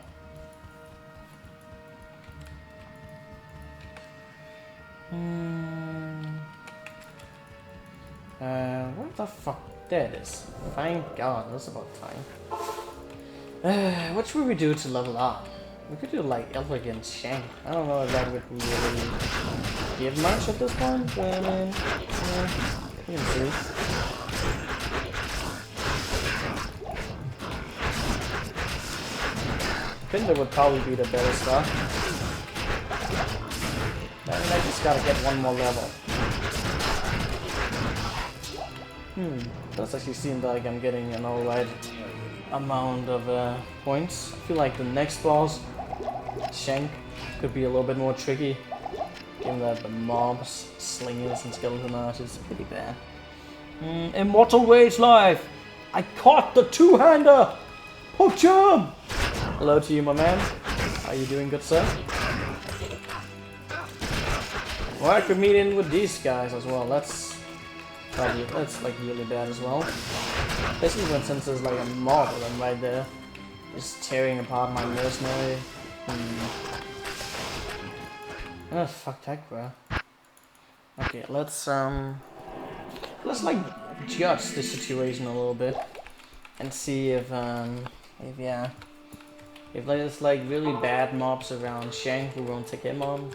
What the fuck? There it is. Thank God, that's about time. What should we do to level up? We could do like Elf against Shank. I don't know if that would really give much at this point, but I mean, you can see. Pinder would probably be the better stuff. I mean, I just gotta get one more level. Does actually seem like I'm getting an alright amount of points. I feel like the next boss, Shank, could be a little bit more tricky, given that the mobs, slingers, and skeleton archers are pretty bad. Immortal Rage Life! I caught the two-hander! Poke jump! Hello to you, my man. Are you doing good, sir? Well, I could meet in with these guys as well. That's like really bad as well. Especially when since there's like a mob of them right there, just tearing apart my mercenary. Oh fuck that, bro. Okay, let's like judge the situation a little bit and see if there's like really bad mobs around Shank, we won't take him on.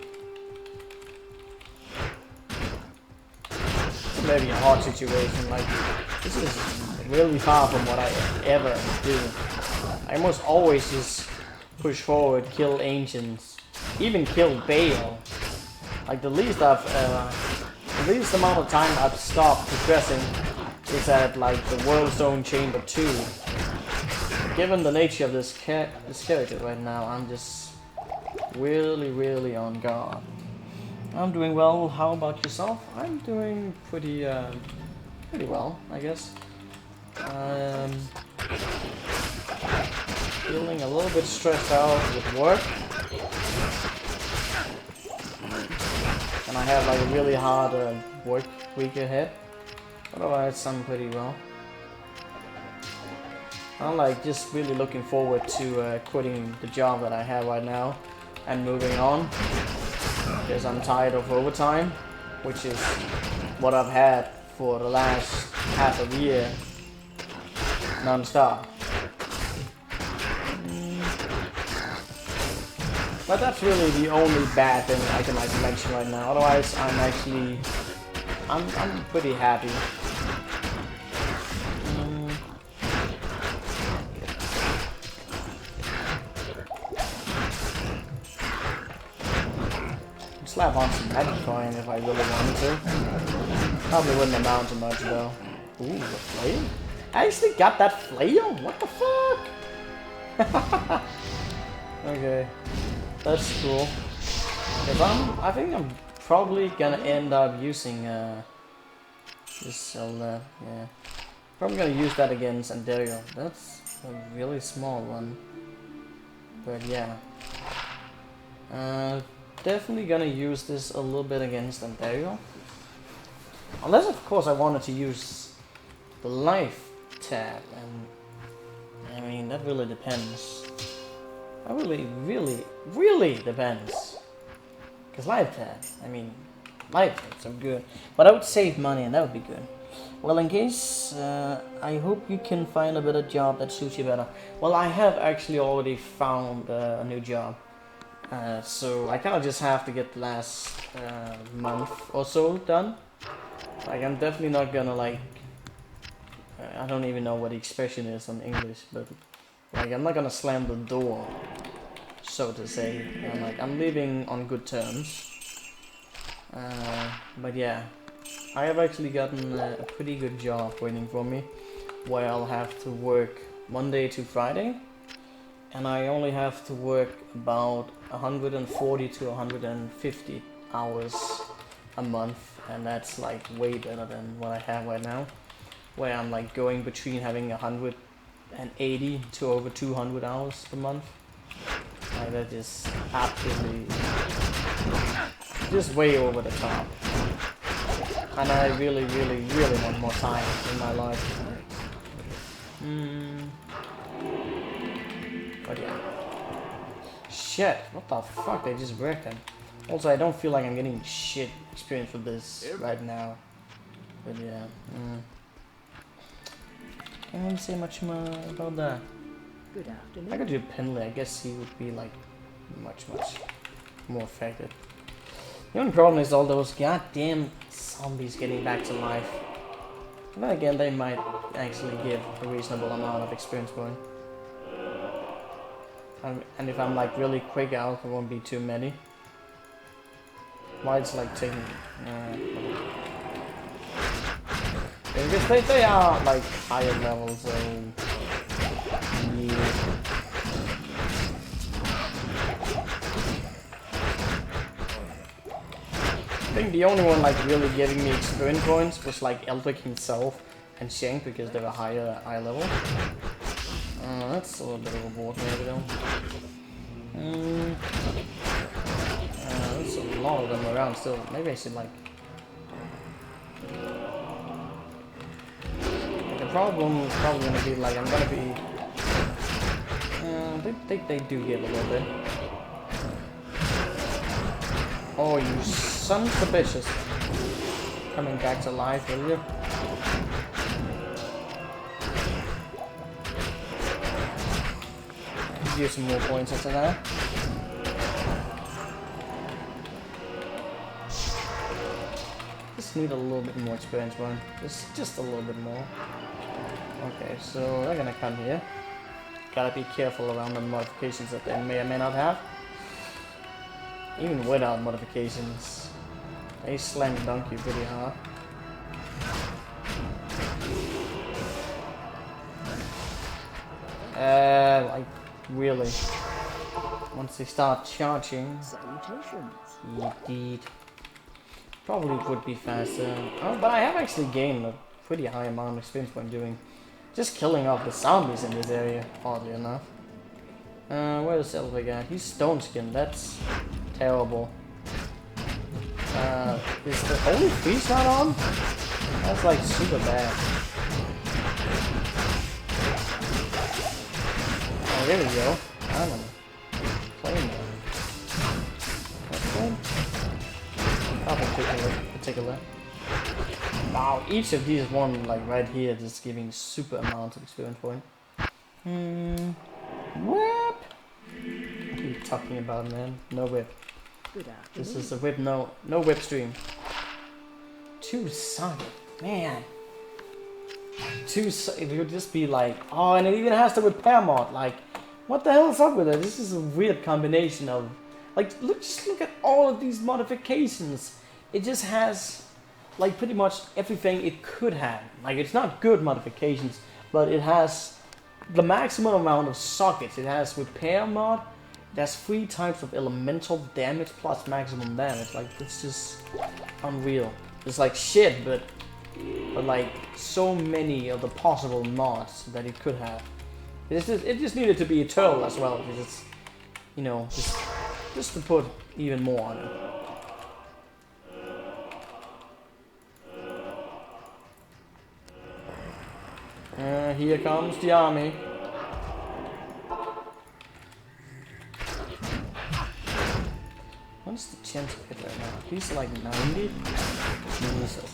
Maybe a hard situation, like this is really far from what I ever do. I almost always just push forward, kill ancients, even kill Baal. Like the least amount of time I've stopped progressing is at like the World Zone Chamber 2. Given the nature of this character right now, I'm just really on guard. I'm doing well. How about yourself? I'm doing pretty well, I guess. Feeling a little bit stressed out with work, and I have like a really hard work week ahead. Otherwise, I'm pretty well. I'm like just really looking forward to quitting the job that I have right now and moving on. Because I'm tired of overtime, which is what I've had for the last half a year, non-stop. But that's really the only bad thing I can like mention right now. Otherwise, I'm pretty happy. Slap on some magic coin if I really wanted to. Probably wouldn't amount to much though. Ooh, the flail? I actually got that flail? What the fuck? Okay, that's cool. I think I'm probably gonna end up using this Zelda. Yeah, probably gonna use that against Sandario. That's a really small one, but yeah. Definitely gonna use this a little bit against Ontario. Unless, of course, I wanted to use the life tab, and I mean, that really depends. That really depends. Because life tab, I mean, life tabs are good, but I would save money, and that would be good. Well, in case, I hope you can find a better job that suits you better. Well, I have actually already found a new job. So I kind of just have to get the last month or so done. Like, I'm definitely not gonna, like, I don't even know what the expression is in English, but like, I'm not gonna slam the door, so to say. And, like, I'm leaving on good terms. But yeah, I have actually gotten a pretty good job waiting for me, where I'll have to work Monday to Friday, and I only have to work about 140 to 150 hours a month, and that's like way better than what I have right now, where I'm like going between having 180 to over 200 hours per month. Like, that is absolutely just way over the top. And I really, really, really want more time in my life. But yeah. Shit, what the fuck, they just wrecked him. Also, I don't feel like I'm getting shit experience for this right now. But yeah. Can't really say much more about that. Good afternoon. I could do Penley, I guess he would be like much more affected. The only problem is all those goddamn zombies getting back to life. But then again, they might actually give a reasonable amount of experience going. And if I'm like really quick out, there won't be too many. Why it's like taking... because they are like higher levels, so... Yeah. I think the only one like really giving me experience points was like Eldrick himself and Shank, because they were higher eye level. That's a little bit of a reward maybe though. There's a lot of them around still. Maybe I should like... The problem is probably gonna be like, I'm gonna be... they do give a little bit. Oh, you sons of bitches. Coming back to life, will you? Give some more points into that. Just need a little bit more experience, man. Just a little bit more. Okay, so they're gonna come here. Gotta be careful around the modifications that they may or may not have. Even without modifications, they slam dunk you pretty hard. Like, really. Once they start charging, Salutations. indeed. Probably would be faster. Oh, but I have actually gained a pretty high amount of experience when doing just killing off the zombies in this area, oddly enough. Where's Elvig at? He's stone skinned, that's terrible. Is the holy freeze not on? That's like super bad. Oh, there we go. I don't know. Playing that. That's good. I'll particular. Wow, each of these one like right here just giving super amounts of experience point. Whip! What are you talking about, man? No whip. Good afternoon. This is a whip, no whip stream. Too solid, man. It would just be like, oh, and it even has the repair mod. Like, what the hell is up with it? This is a weird combination of, like, just look at all of these modifications. It just has, like, pretty much everything it could have. Like, it's not good modifications, but it has the maximum amount of sockets. It has repair mod. It has 3 types of elemental damage plus maximum damage. Like, it's just unreal. It's like shit, but like so many of the possible mods that it could have. It just needed to be eternal as well, because it's, you know, just to put even more on it. Here comes the army. What's the chance of hit right now? He's like 90? Jesus.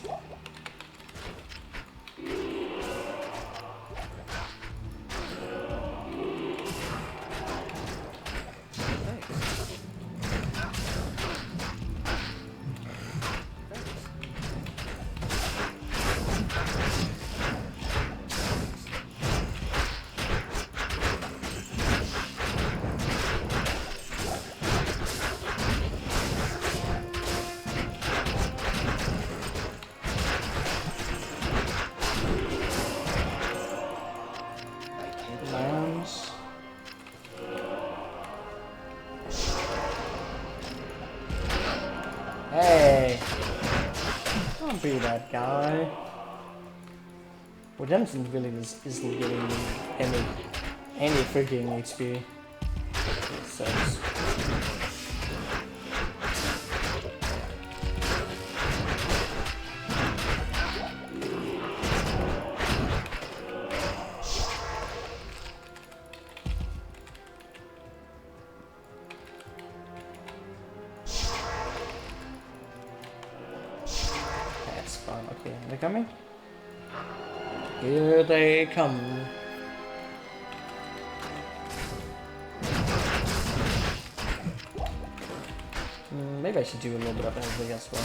Hey! Don't be that guy. Redemption really isn't giving me any freaking XP. It sucks. That's fine. Okay, are they coming? Here they come. Maybe I should do a little bit of everything as well.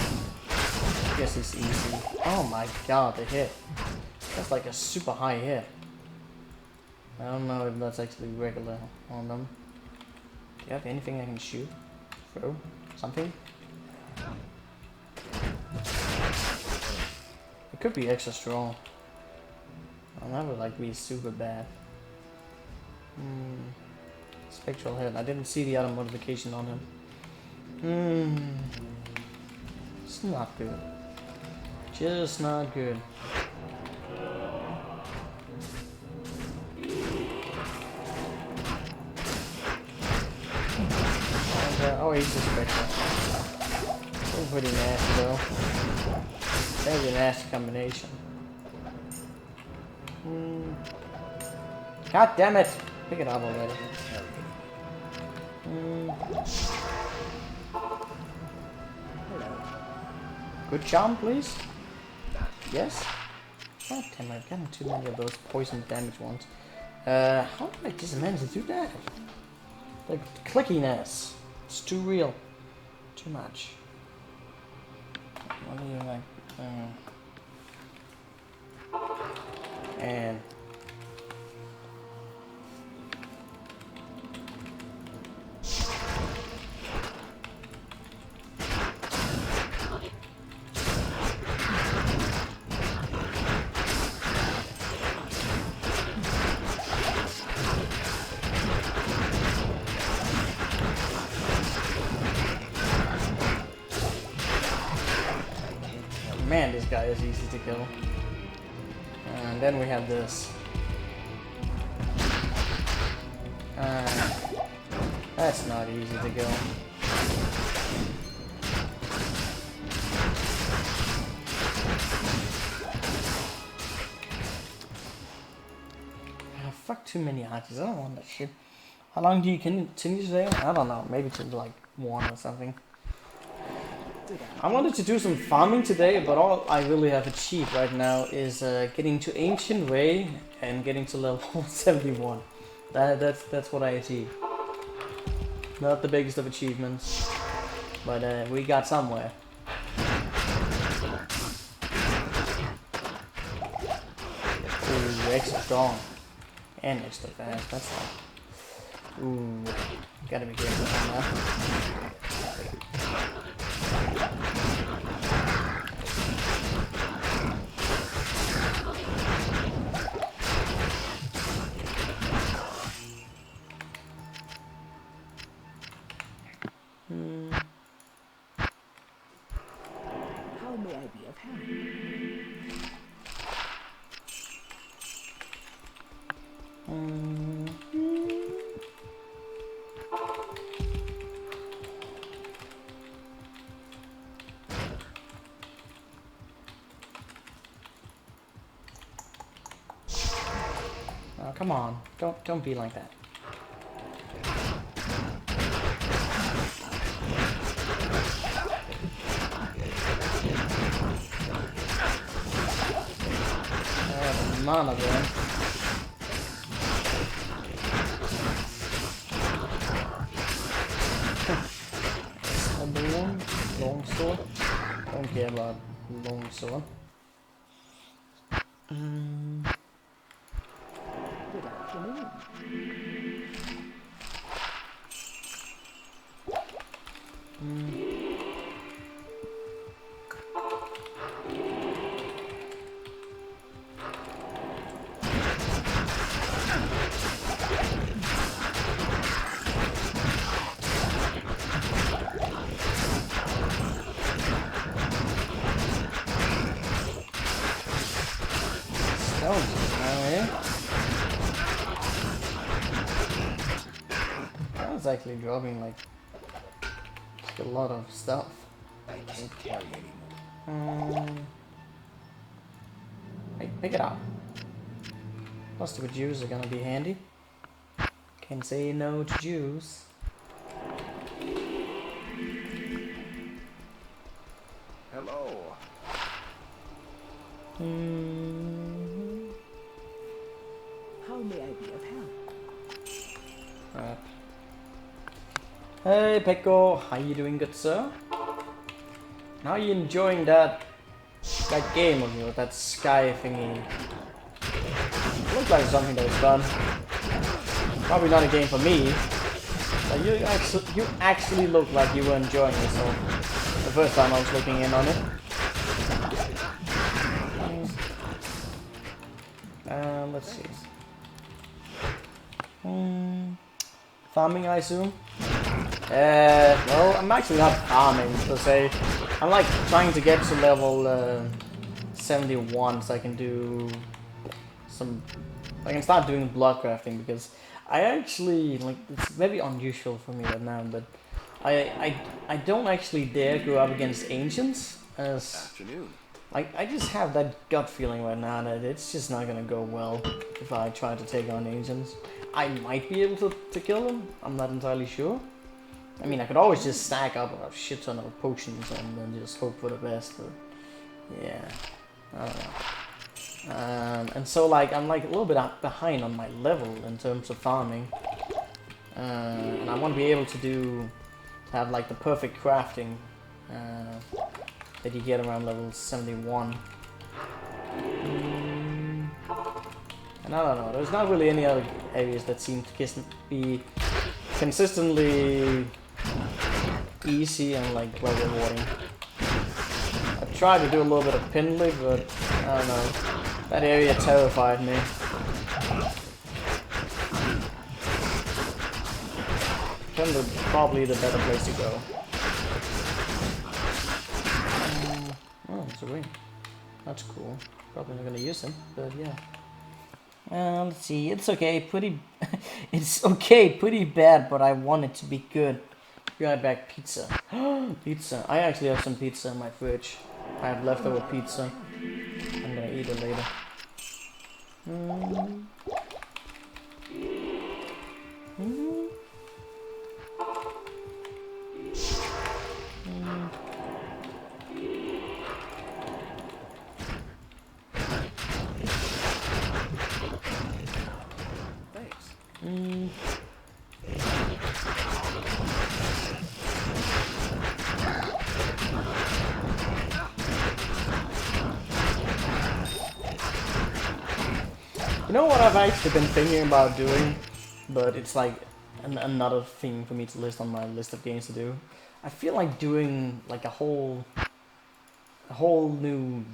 I guess it's easy. Oh my god, the hit. That's like a super high hit. I don't know if that's actually regular on them. Do you have anything I can shoot? Throw? Something? It could be extra strong. That would like be super bad. Spectral head. I didn't see the other modification on him. It's not good. Just not good. And, oh, he's just spectral. That's pretty nasty though. Very nasty combination. God damn it! Pick it up already. Good charm, please. Yes. God damn it! I've gotten too many of those poison damage ones. How did I just manage to do that? The clickiness. It's too real. Too much. What do you like? And man, this guy is easy to kill. And then we have this. That's not easy to kill. Fuck too many arches. I don't want that shit. How long do you continue to stay? I don't know. Maybe to like 1 or something. I wanted to do some farming today, but all I really have achieved right now is getting to Ancient Way and getting to level 71. That's what I achieved. Not the biggest of achievements, but we got somewhere. Ooh, extra strong and extra fast. That's like, ooh, gotta be careful on that. How may I be of help? Oh, come on. Don't be like that. None of them. A balloon, long sword. Don't care about long sword. Good afternoon. it's actually dropping like a lot of stuff. I can't carry anymore. Hey, pick it up. Plus the juice are gonna be handy. Can't say no to juice. Hello. How may I be of help? Right. Hey Pekko, how you doing, good sir? How are you enjoying that game of yours, that sky thingy? Looks like something that was fun. Probably not a game for me. But you actually look like you were enjoying yourself the first time I was looking in on it. Let's see. Farming, I assume. Well, I'm actually not farming per se. I'm like trying to get to level 71 so I can do some. I can start doing block crafting because I actually like. It's very unusual for me right now, but I don't actually dare go up against ancients as. Afternoon. Like, I just have that gut feeling right now that it's just not gonna go well if I try to take on ancients. I might be able to kill them, I'm not entirely sure. I mean, I could always just stack up a shit ton of potions and then just hope for the best, but yeah, I don't know. And so, like, I'm like a little bit behind on my level in terms of farming. And I want to be able to have like the perfect crafting that you get around level 71. And I don't know, there's not really any other areas that seem to be consistently easy and like well rewarding. I tried to do a little bit of Pinley, but I don't know, that area terrified me. Pinley probably the better place to go. Oh, it's a ring. That's cool. Probably not gonna use it, but yeah. Let's see. It's okay. It's okay. Pretty bad, but I want it to be good. Be right back. Pizza. Pizza. I actually have some pizza in my fridge. I have leftover pizza. I'm gonna eat it later. You know what I've actually been thinking about doing, but it's like another thing for me to list on my list of games to do. I feel like doing like a whole new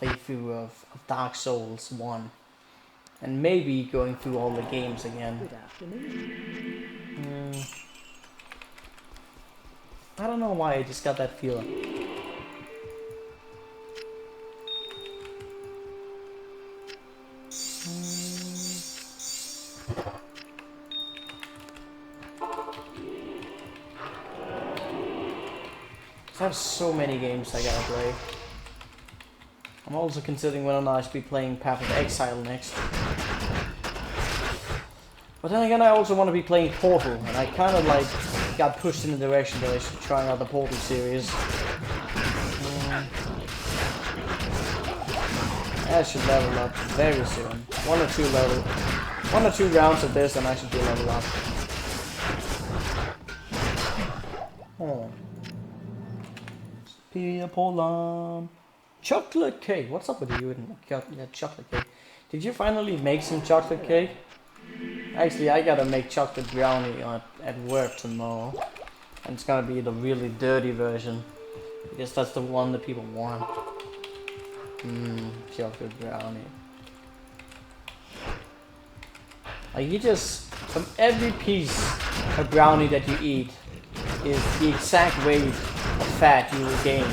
playthrough of Dark Souls 1, and maybe going through all the games again. Good afternoon. I don't know why, I just got that feeling. I have so many games I gotta play. I'm also considering whether or not I should be playing Path of Exile next. But then again, I also want to be playing Portal, and I kind of like got pushed in the direction that I should try out the Portal series. I should level up very soon. One or two rounds of this, and I should be level up. Oh. Peter Polam. Chocolate cake. What's up with you and chocolate cake? Did you finally make some chocolate cake? Actually, I gotta make chocolate brownie at work tomorrow. And it's gonna be the really dirty version. Because that's the one that people want. Chocolate brownie. Like you just, from every piece of brownie that you eat is the exact weight of fat you will gain.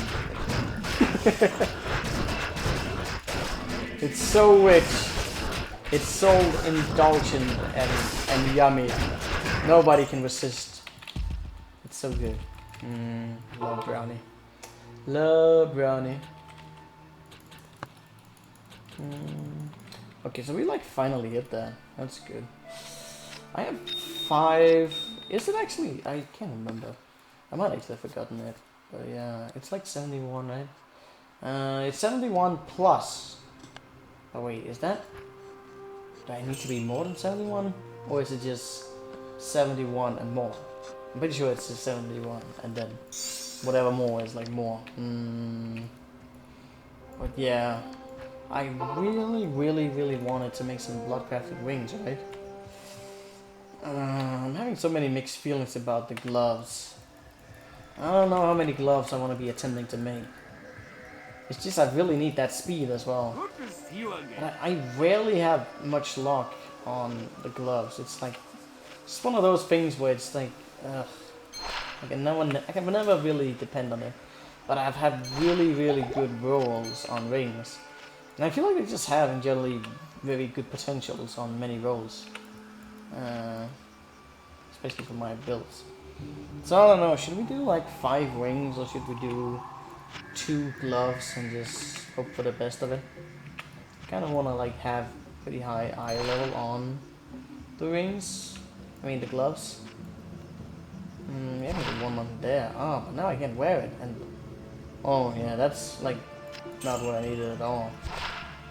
It's so rich. It's so indulgent and yummy. Nobody can resist. It's so good. Love brownie. Love brownie. Okay, so we like finally hit that. That's good. I have 5. Is it actually? I can't remember. I might actually have forgotten it. But yeah, it's like 71, right? It's 71 plus. Oh wait, is that? Do I need to be more than 71? Or is it just 71 and more? I'm pretty sure it's just 71 and then whatever more is like more. But yeah, I really wanted to make some blood-crafted wings, right? I'm having so many mixed feelings about the gloves. I don't know how many gloves I want to be attempting to make. It's just I really need that speed as well. But I rarely have much luck on the gloves. It's like it's one of those things where it's like I can never really depend on it. But I've had really good rolls on rings, and I feel like they just have in generally very good potentials on many rolls, especially for my builds. So I don't know. Should we do like 5 rings or should we do 2 gloves and just hope for the best of it? Kind of want to like have pretty high eye level on the rings. I mean the gloves. Yeah, the one on there. Oh, but now I can wear it and oh yeah, that's like not what I needed at all.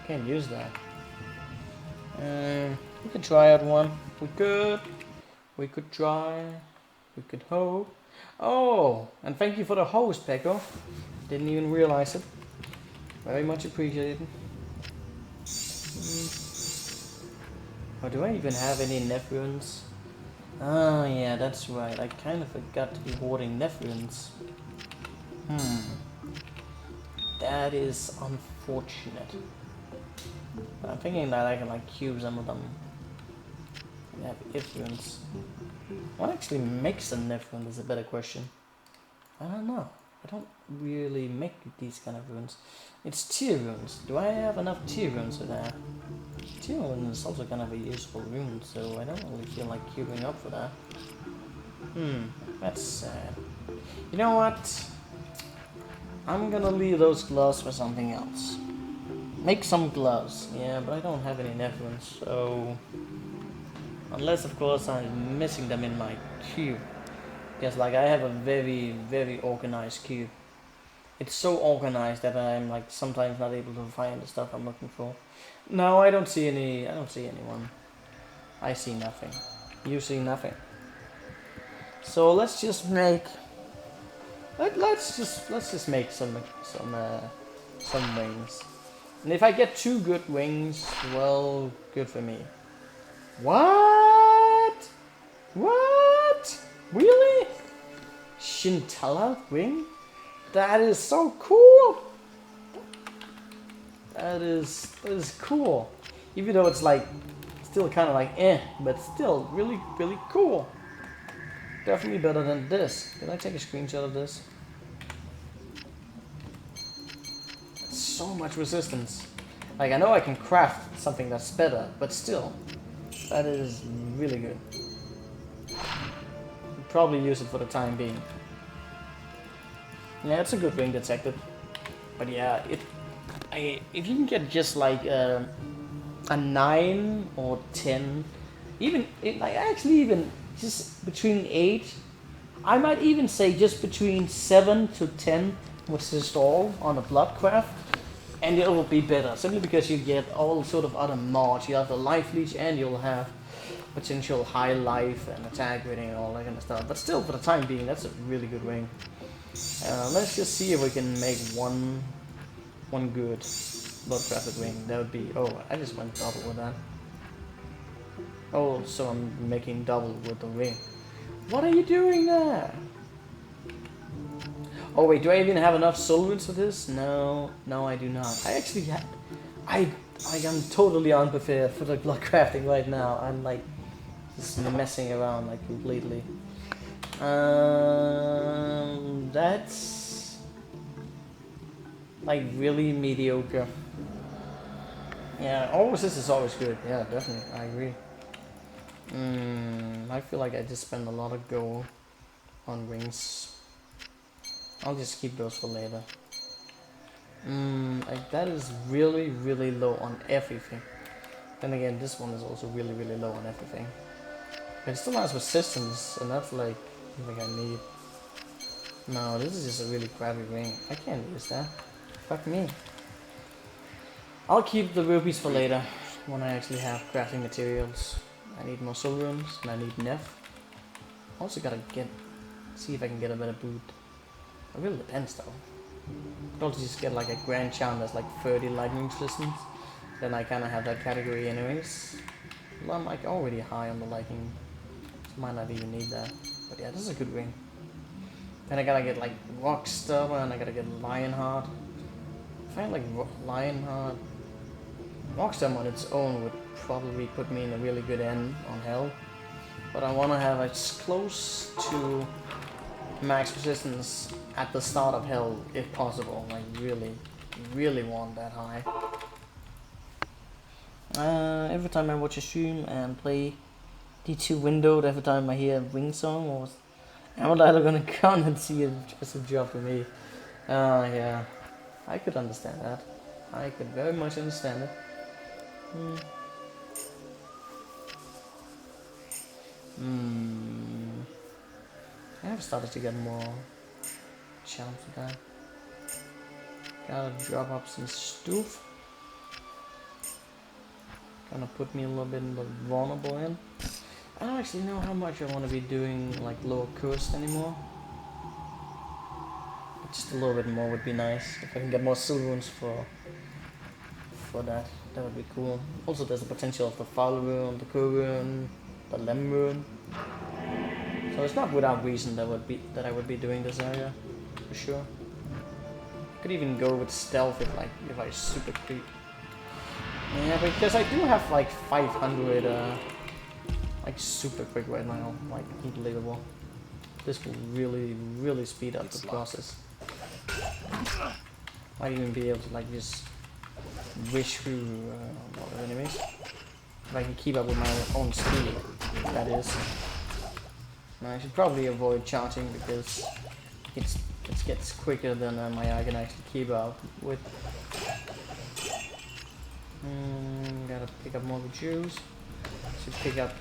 Can't use that. We could try out one. We could. We could try. We could hope. Oh, and thank you for the hose, Pekko. Didn't even realize it. Very much appreciated. Oh, do I even have any Nephrons? Oh yeah, that's right. I kind of forgot to be hoarding Nephrons. That is unfortunate. I'm thinking that I can like cube some of them. I have Nephrons. What actually makes a Nephron is a better question. I don't know. I don't really make these kind of runes. It's tier runes. Do I have enough tier runes for that? Tier runes is also kind of a useful rune, so I don't really feel like queuing up for that. That's sad. You know what? I'm gonna leave those gloves for something else. Make some gloves. Yeah, but I don't have any Nephrons, so... Unless, of course, I'm missing them in my cube. Because, like, I have a very organized cube. It's so organized that I'm, like, sometimes not able to find the stuff I'm looking for. No, I don't see any... I don't see anyone. I see nothing. You see nothing. So let's just make... Let's just make some wings. And if I get 2 good wings, well, good for me. What? What? Really? Shintella wing? That is so cool. That is cool. Even though it's like still kind of like but still really cool. Definitely better than this. Can I take a screenshot of this? So much resistance. Like I know I can craft something that's better, but still, that is really good. I'll probably use it for the time being. Yeah, it's a good ring detected. But yeah, if you can get just like a 9 or 10, even actually even just between 8, I might even say just between 7 to 10 was installed on a bloodcraft, and it will be better simply because you get all sort of other mods. You have the life leech and you'll have potential high life and attack rating and all that kind of stuff. But still, for the time being, that's a really good ring. Let's just see if we can make one good blood-crafted ring. That would be... Oh, I just went double with that. Oh, so I'm making double with the ring. What are you doing there? Oh wait, do I even have enough soul runes for this? No, I do not. I actually have... I'm totally unprepared for the blood crafting right now. I'm like just messing around like completely. That's like really mediocre. Yeah, all resist is always good. Yeah, definitely, I agree. I feel like I just spent a lot of gold on rings. I'll just keep those for later. Like that is really, really low on everything. Then again, this one is also really, really low on everything. But it still has resistance, and that's like something I need. No, this is just a really crappy ring. I can't use that. Fuck me. I'll keep the rupees for later, when I actually have crafting materials. I need more soul rooms, and I need Neff. Also gotta see if I can get a better boot. It really depends though. Could also just get like a grand charm that's like 30 lightning resistance. Then I kinda have that category anyways. Well, I'm like already high on the lightning, so might not even need that. But yeah, this is a good ring. Then I gotta get like rock stubber and I gotta get lionheart. If I had like lionheart, rock stubber on its own would probably put me in a really good end on hell. But I wanna have it close to max resistance at the start of hell if possible. Like really want that high. Every time I watch a stream and play D2 windowed, every time I hear a ring song, or am I either gonna come and see it just a job for me? Yeah, I could understand that. I could very much understand it. I have started to get more chance with that. Gotta drop up some stuff. Gonna put me a little bit vulnerable in. I don't actually know how much I want to be doing like lower coast anymore. But just a little bit more would be nice. If I can get more silver runes for that, that would be cool. Also, there's the potential of the foul rune, the cool rune, the lem rune. So it's not without reason that I would be doing this area, for sure. Could even go with stealth if I super creep. Yeah, because I do have like 500 like super quick right now, like unbelievable. This will really speed up the process. Might even be able to like just wish through a lot of enemies. If I can keep up with my own speed, that is. Now, I should probably avoid charging because it gets quicker than my eye can actually keep up with. Gotta pick up more juice. Should pick up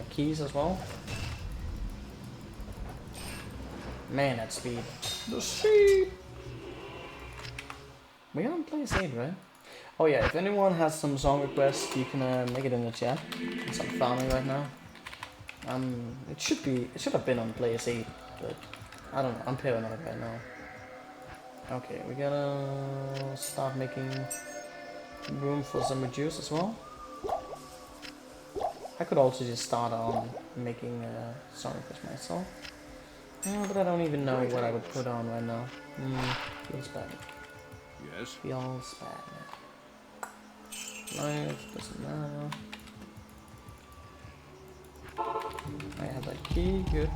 keys as well. Man, that speed. The speed! We don't play safe, right? Oh yeah, if anyone has some song requests, you can make it in the chat. Since I'm farming right now. It should have been on Player 8, but I don't know, I'm paranoid right now. Okay, we gotta start making room for some juice as well. I could also just start on making a song request myself. But I don't even know what I would put on right now. Feels bad. Yes. Feels bad, man. Life doesn't matter. I have that key, good.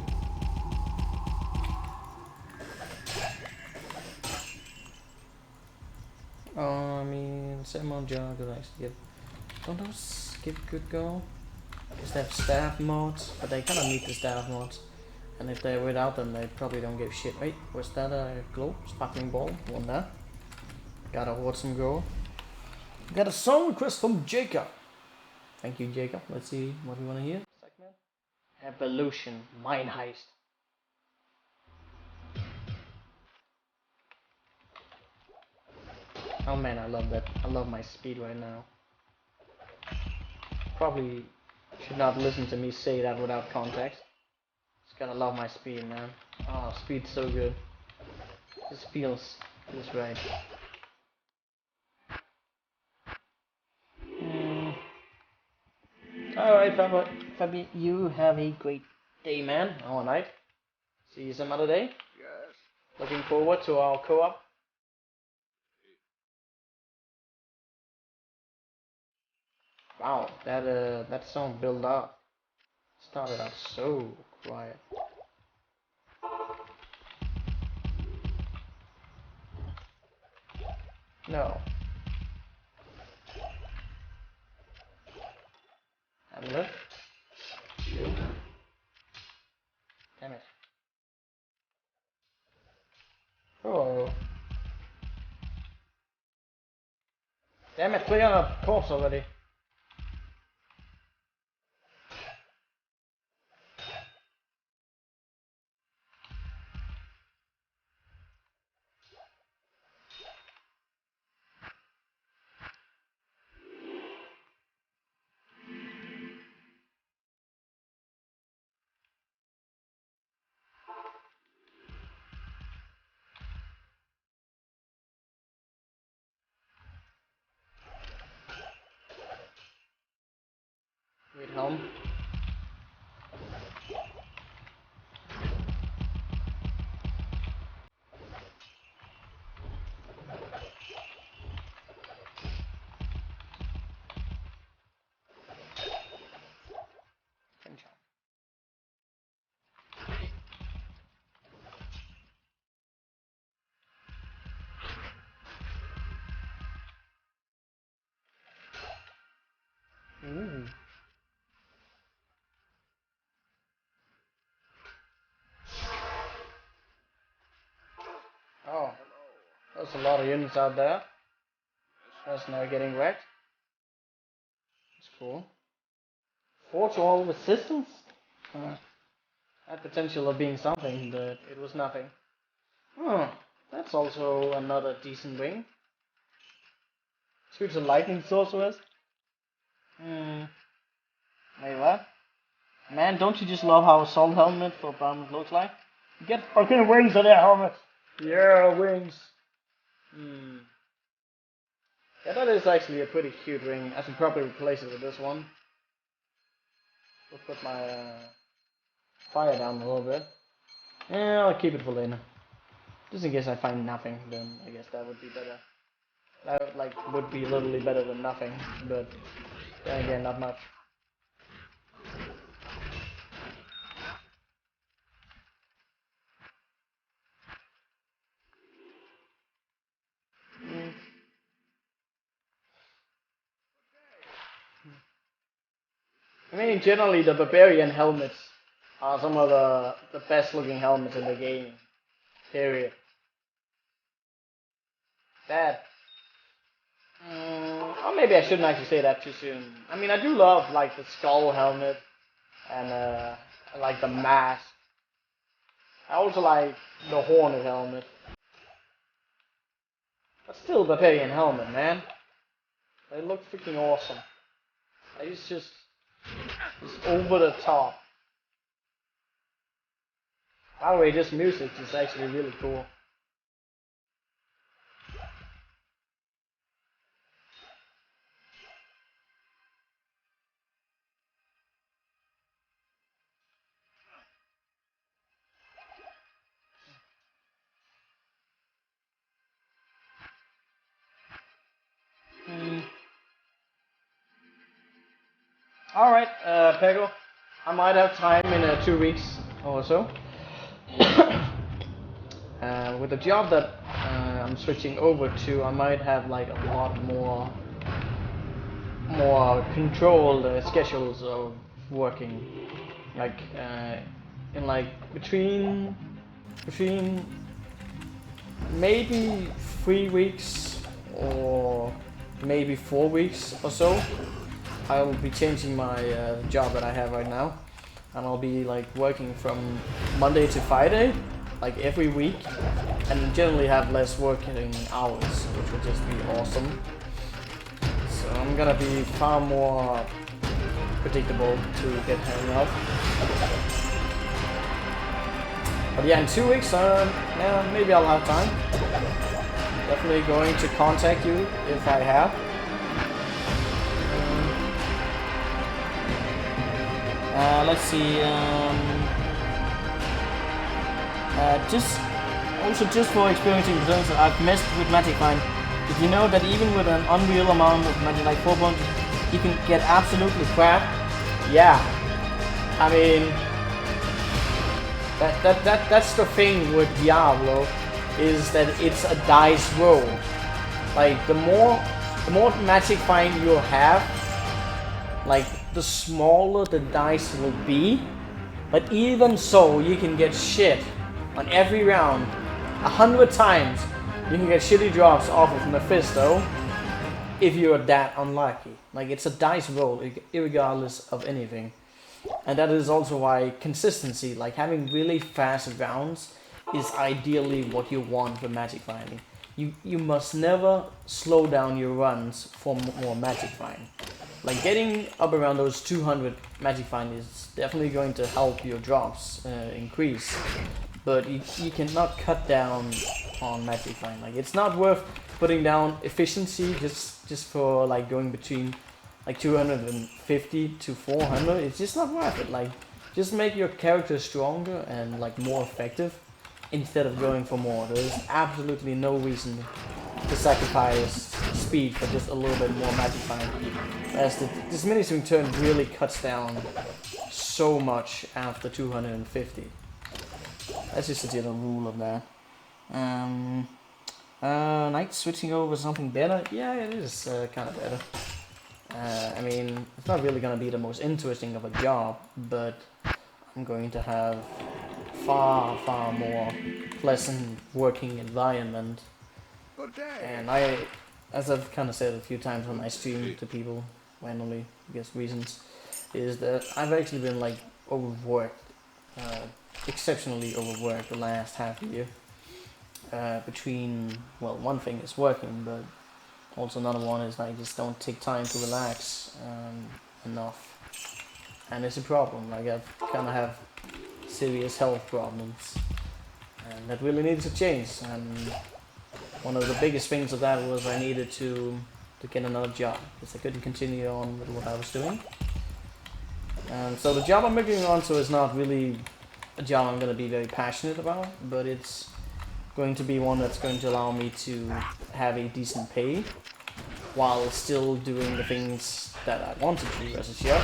I mean, same old jar could actually give. Don't those give good go? Because they have staff mods, but they kind of need the staff mods. And if they're without them, they probably don't give shit. Wait, was that a glow? Sparkling ball? Want that? Gotta hoard some gold. Got a song request from Jacob. Thank you, Jacob. Let's see what we want to hear. Segment. Evolution. Mine heist. Oh man, I love that. I love my speed right now. Probably should not listen to me say that without context. Just gotta love my speed, man. Oh, speed's so good. This feels right. Alright, Fabi, you have a great day, man. Or night. See you some other day. Yes. Looking forward to our co-op. Wow, that song built up. Started out so quiet. No. Hamlet. Oh. Damn it, clear on a corpse already. Wait, helm. Ooh. Oh, there's a lot of units out there. That's now getting wrecked. That's cool. 4 to all resistance? Had potential of being something, but it was nothing. Oh, that's also another decent wing. Shoots a lightning sorceress. Hmm. Wait, what? Man, don't you just love how assault helmet for bombers looks like? Get fucking wings on their helmet! Yeah, wings! Hmm. Yeah, that is actually a pretty cute ring. I should probably replace it with this one. We'll put my fire down a little bit. Yeah, I'll keep it for later. Just in case I find nothing, then I guess that would be better. That would be literally better than nothing, but then again, not much. Mm. I mean, generally the barbarian helmets are some of the best looking helmets in the game. Period. That. Or maybe I shouldn't actually say that too soon. I mean, I do love like the skull helmet and like the mask. I also like the hornet helmet. But still, barbarian helmet, man. They look freaking awesome. It's just over the top. By the way, this music is actually really cool. Mm. Alright, Pego. I might have time in 2 weeks or so. With the job that I'm switching over to, I might have like a lot more controlled schedules of working, like in like between maybe 3 weeks or maybe 4 weeks or so. I will be changing my job that I have right now, and I'll be like working from Monday to Friday, like every week, and generally have less working hours, which will just be awesome. So I'm gonna be far more predictable to get hang of. But yeah, in 2 weeks, yeah, maybe I'll have time. Definitely going to contact you if I have. Let's see. Just for experiencing results, I've messed with Magic Find. Did you know that even with an unreal amount of Magic, like 4 bones, you can get absolutely crap? Yeah. I mean, that's the thing with Diablo, is that it's a dice roll. Like the more Magic Find you'll have, like the smaller the dice will be, but even so you can get shit on every round 100 times you can get shitty drops off of Mephisto if you're that unlucky. Like, it's a dice roll, regardless of anything. And that is also why consistency, like having really fast rounds, is ideally what you want for magic finding. You must never slow down your runs for more magic find. Like, getting up around those 200 magic find is definitely going to help your drops increase. But you cannot cut down on magic find. Like, it's not worth putting down efficiency just for like going between like 250 to 400. It's just not worth it. Like, just make your character stronger and like more effective instead of going for more. There's absolutely no reason to sacrifice speed for just a little bit more magic find, as this mini swing turn really cuts down so much after 250. That's just a general rule of that. Knight switching over something better? Yeah, it is kind of better. I mean, it's not really going to be the most interesting of a job, but I'm going to have far more pleasant working environment. Good day. And as I've kind of said a few times on my stream to people, randomly, I guess reasons, is that I've actually been like overworked, exceptionally overworked the last half year. Between, well, one thing is working, but also another one is I just don't take time to relax enough. And it's a problem. Like, I kind of have serious health problems, and that really needs to change. And one of the biggest things of that was I needed to get another job, because I couldn't continue on with what I was doing. And so the job I'm moving on to is not really a job I'm going to be very passionate about, but it's going to be one that's going to allow me to have a decent pay while still doing the things that I want to do as a chef,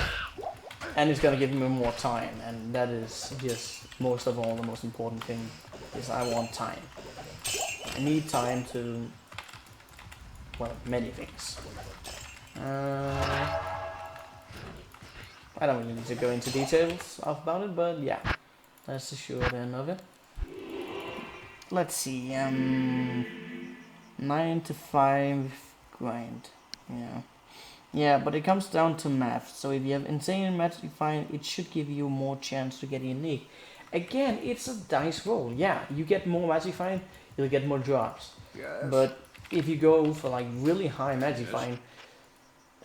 and it's going to give me more time. And that is just most of all the most important thing, is I want time. I need time to, well, many things. I don't really need to go into details about it, but yeah, that's the short end of it. Let's see, 9 to 5 grind, yeah, but it comes down to math. So if you have insane magic find, it should give you more chance to get unique. Again, it's a dice roll. Yeah, you get more magic find, you'll get more drops. Yes. But if you go for like really high magic find,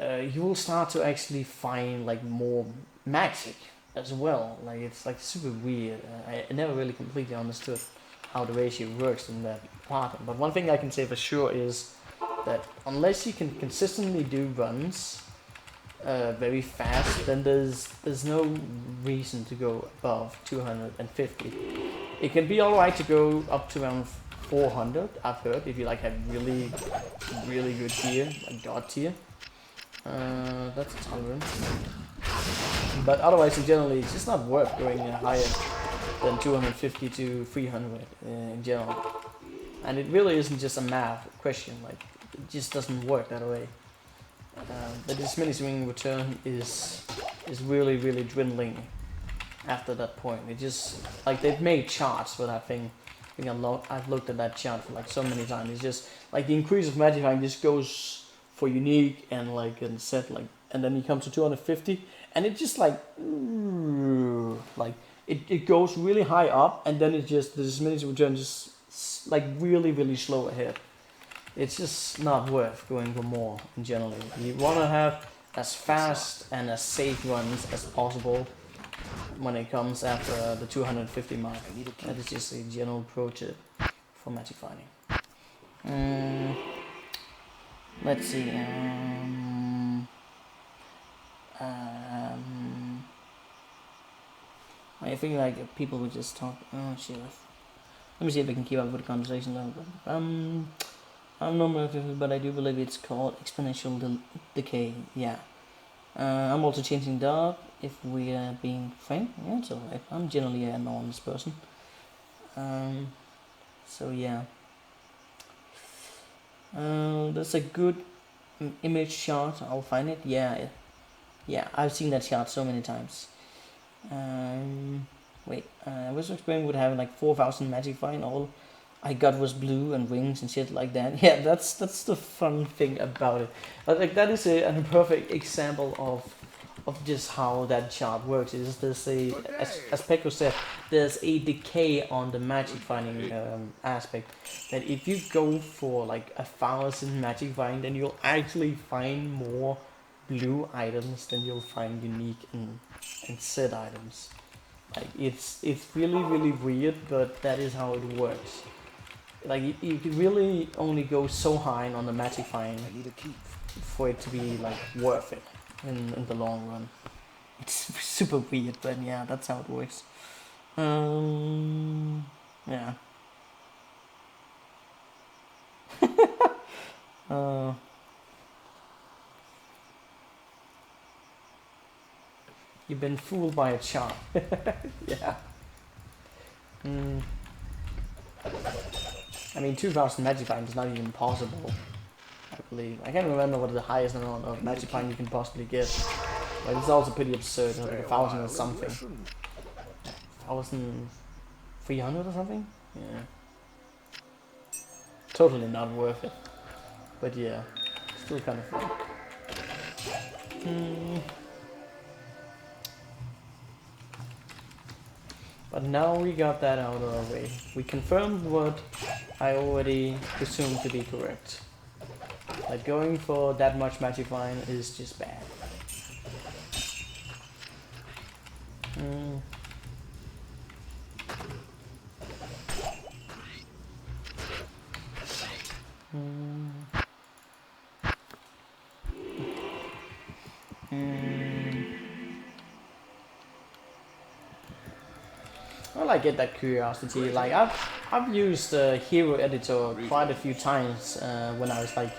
you will start to actually find like more magic as well. Like, it's like super weird. I never really completely understood how the ratio works in that part. But one thing I can say for sure is that unless you can consistently do runs very fast, then there's no reason to go above 250. It can be alright to go up to around 400, I've heard, if you like have really good gear, like god tier. That's a tolerance. But otherwise, in general, it's just not worth going higher than 250 to 300 in general. And it really isn't just a math question, like, it just doesn't work that way. But this mini swing return is really dwindling after that point. It just, like, they've made charts for that thing. I think I've looked at that chart for like so many times. It's just like the increase of magic find just goes for unique and like and set, like, and then you come to 250 and it just like it goes really high up, and then it just, this mini return just like really slow ahead. It's just not worth going for more in general. You want to have as fast and as safe runs as possible when it comes after the 250 mark. That is just a general approach for magic finding. Let's see. I think like people would just talk. Oh shit! Let me see if I can keep up with the conversation a little bit. I'm not sure, but I do believe it's called exponential decay. Yeah. I'm also changing dark if we are being frank. Yeah, it's alright. I'm generally an honest person. So yeah. That's a good image chart. I'll find it. Yeah, I've seen that chart so many times. Wait, Wizard Spring would have like 4,000 magic find all I got was blue and wings and shit like that. Yeah, that's the fun thing about it. Like that is a perfect example of just how that chart works. Is there's a as Pekko said, there's a decay on the magic finding aspect. That if you go for like 1,000 magic find, then you'll actually find more blue items than you'll find unique and set items. Like it's really weird, but that is how it works. Like you could really only go so high on the magic find I need a key. for it to be like worth it in the long run. It's super weird, but yeah, that's how it works. Yeah. uh, you've been fooled by a charm. Yeah. I mean, 2,000 magic find is not even possible. I believe. I can't remember what the highest amount of magic find you can possibly get. But it's also pretty absurd, like 1,000 or something. 1,300 or something? Yeah. Totally not worth it. But yeah, still kind of fun. But now we got that out of our way. We confirmed what I already presumed to be correct. That going for that much magic find is just bad. Well, I get that curiosity. Like I've used Hero Editor quite a few times when I was like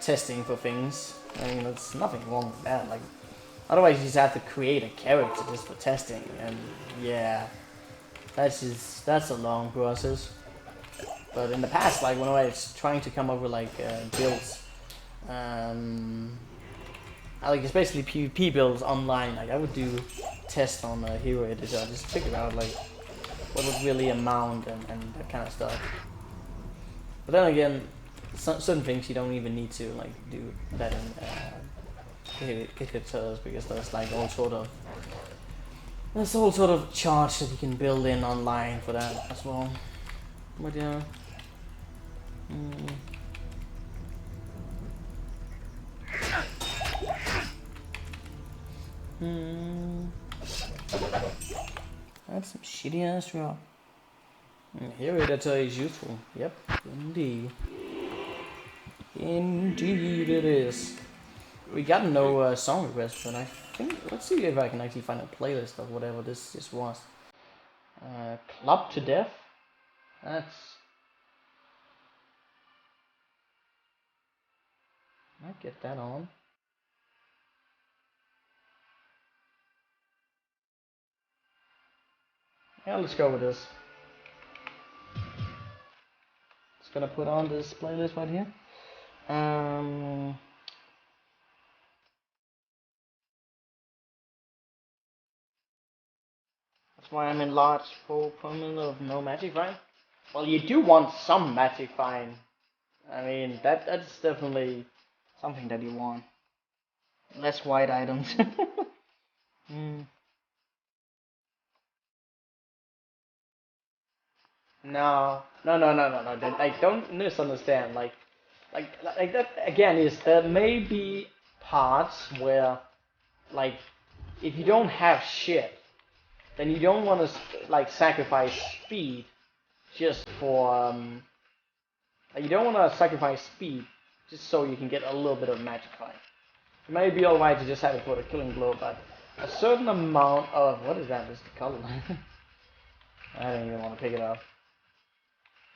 testing for things. I mean, there's nothing wrong with that. Like, otherwise you just have to create a character just for testing, and yeah, that's a long process. But in the past, like when I was trying to come up with like builds, like especially PvP builds online, like I would do tests on Hero Editor, just figure out like what would really amount and that kind of stuff. But then again, certain things you don't even need to like do that in editors, because there's like all sort of charts that you can build in online for that as well. But yeah. That's some shitty ass drop. Hero Editor is useful. Yep, indeed. Indeed it is. We got no song requests, but I think, let's see if I can actually find a playlist of whatever this just was. Club to Death? That's... Might get that on. Yeah, let's go with this. Just gonna put on this playlist right here. That's why I'm in large full permanent of no magic find. Well, you do want some magic find. I mean, that's definitely something that you want. Less white items. No. Like, don't misunderstand. Like that again is there may be parts where, like, if you don't have shit, then you don't want to like sacrifice speed just for like, you don't want to sacrifice speed just so you can get a little bit of magic fight. It may be alright to just have it for the killing blow, but a certain amount of what is that? This color. I don't even want to pick it up.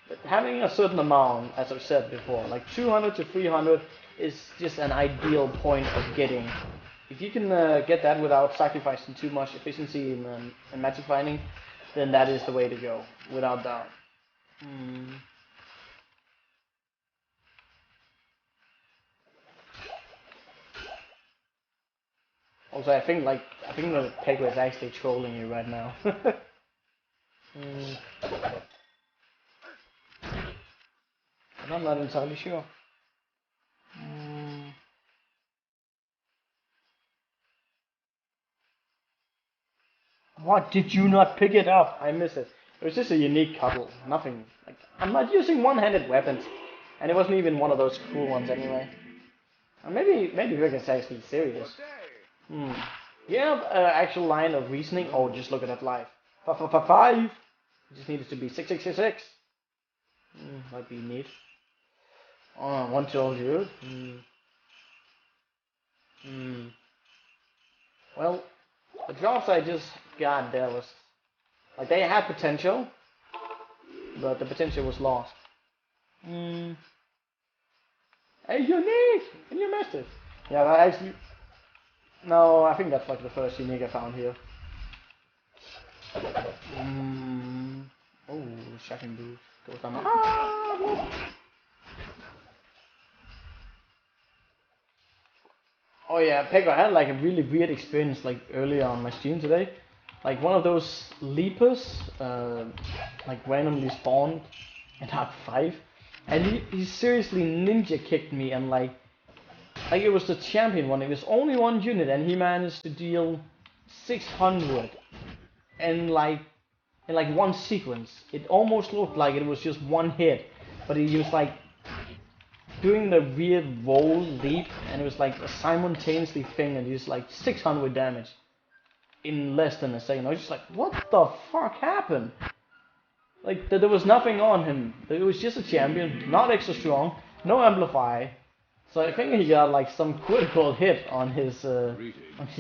But having a certain amount, as I've said before, like 200 to 300 is just an ideal point of getting. If you can get that without sacrificing too much efficiency in magic finding, then that is the way to go, without doubt. Also, I think the Peggo is actually trolling you right now. but I'm not entirely sure. Mm. What, did you not pick it up? I miss it. It was just a unique couple. Nothing. Like, I'm not using one-handed weapons. And it wasn't even one of those cool ones anyway. Maybe Rick is actually serious. Hmm. Yeah, actual line of reasoning. Oh, just look at that life. 5. It just needed to be 6. Might be neat. Oh, 112. Well, the jobs I just got there was like they had potential, but the potential was lost. Hey, unique! And you missed it. Yeah, that actually. No, I think that's like the first unique I found here. Oh, shocking boost. Goes down. Oh yeah, Pekka, I had like a really weird experience like earlier on my stream today. Like one of those leapers, like randomly spawned in Arc 5. And he seriously ninja kicked me and like it was the champion one. It was only one unit and he managed to deal 600 and in like one sequence. It almost looked like it was just one hit, but he was like doing the weird roll leap, and it was like a simultaneously thing, and he's like 600 damage in less than a second. I was just like, what the fuck happened? Like there was nothing on him. It was just a champion, not extra strong, no amplify. So I think he got like some critical hit on his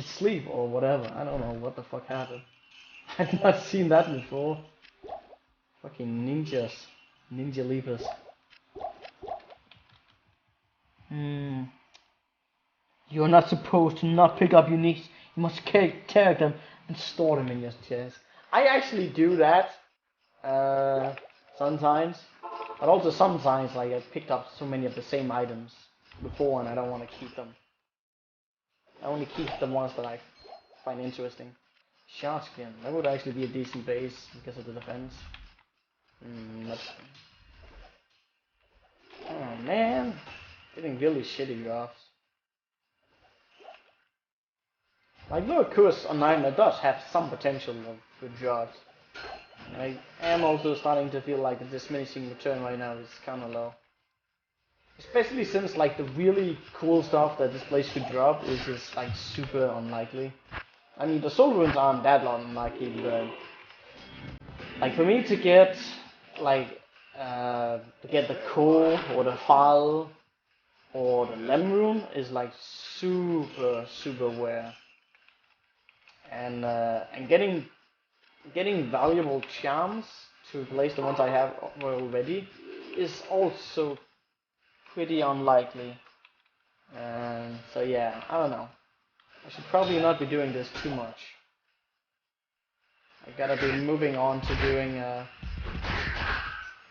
sleeve or whatever. I don't know what the fuck happened. I've not seen that before. Fucking ninjas. Ninja leapers. You're not supposed to not pick up uniques. You must take them and store them in your chest. I actually do that sometimes. But also sometimes like I picked up so many of the same items before and I don't want to keep them. I only keep the ones that I find interesting. Shark skin. That would actually be a decent base because of the defense. Oh man, getting really shitty drops. Like look, Kurs on 9 that does have some potential of good drops. I am also starting to feel like the diminishing return right now is kinda low. Especially since like the really cool stuff that this place could drop is just like super unlikely. I mean the soul runes aren't that unlikely, but like for me to get like the core or the file or the lem rune is like super rare. And getting valuable charms to replace the ones I have already is also pretty unlikely. So yeah, I don't know. I should probably not be doing this too much. I gotta be moving on to doing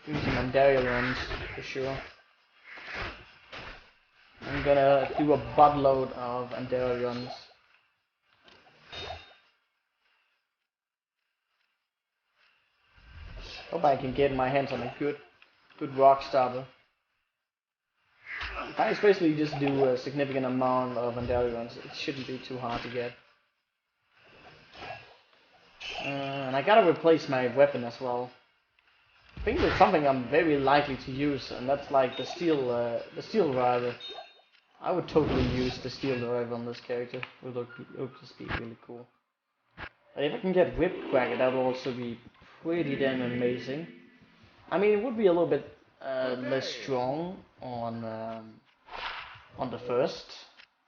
some Andaria runs for sure. I'm gonna do a buttload of Andaria runs. Hope I can get my hands on a good rock stopper. If I especially just do a significant amount of Andaria runs, it shouldn't be too hard to get. And I gotta replace my weapon as well. I think there's something I'm very likely to use, and that's like the steel rider. I would totally use the steel rider on this character. It would just be really cool. But if I can get Whip Cracker, that would also be pretty damn amazing. I mean, it would be a little bit less strong on the first.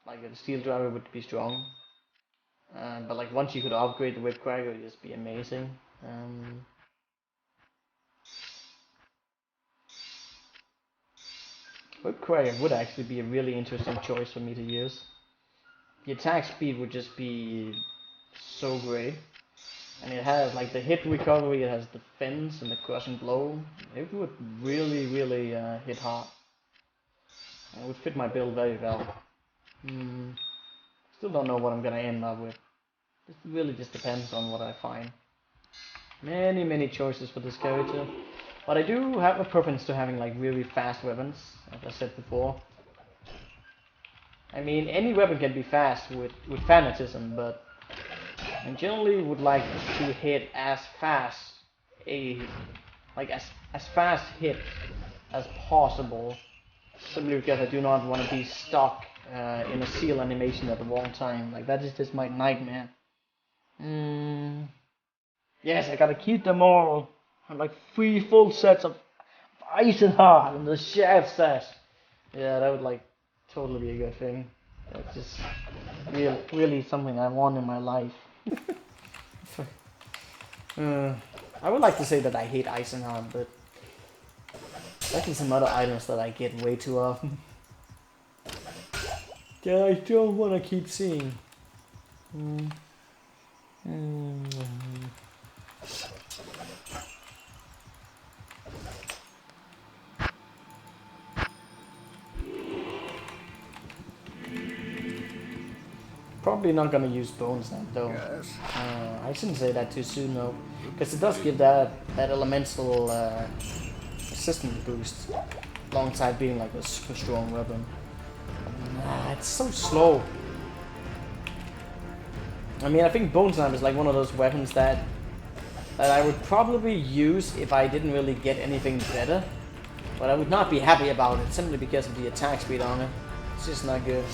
Like the steel driver would be strong, but like once you could upgrade the Whip Cracker, it would just be amazing. Whip Cracker would actually be a really interesting choice for me to use. The attack speed would just be so great. And it has like the hit recovery, it has defense and the crushing blow. It would really hit hard. It would fit my build very well. Still don't know what I'm gonna end up with. It really just depends on what I find. Many choices for this character. But I do have a preference to having like really fast weapons, as I said before. I mean, any weapon can be fast with fanatism, but I generally would like to hit as fast as fast hit as possible, simply because I do not want to be stuck in a seal animation at the wrong time. Like that is just my nightmare. Yes, I gotta keep them all. I have like 3 full sets of ice and heart and the chef says. Yeah, that would like totally be a good thing. That's just really something I want in my life. I would like to say that I hate ice and heart, but there's some other items that I get way too often. Yeah, I don't want to keep seeing. Probably not gonna use bones now, though. Yes. I shouldn't say that too soon, though, because it does give that elemental resistance boost, alongside being like a super strong weapon. It's so slow. I mean, I think Bone Slam is like one of those weapons that I would probably use if I didn't really get anything better, but I would not be happy about it simply because of the attack speed on it. It's just not good.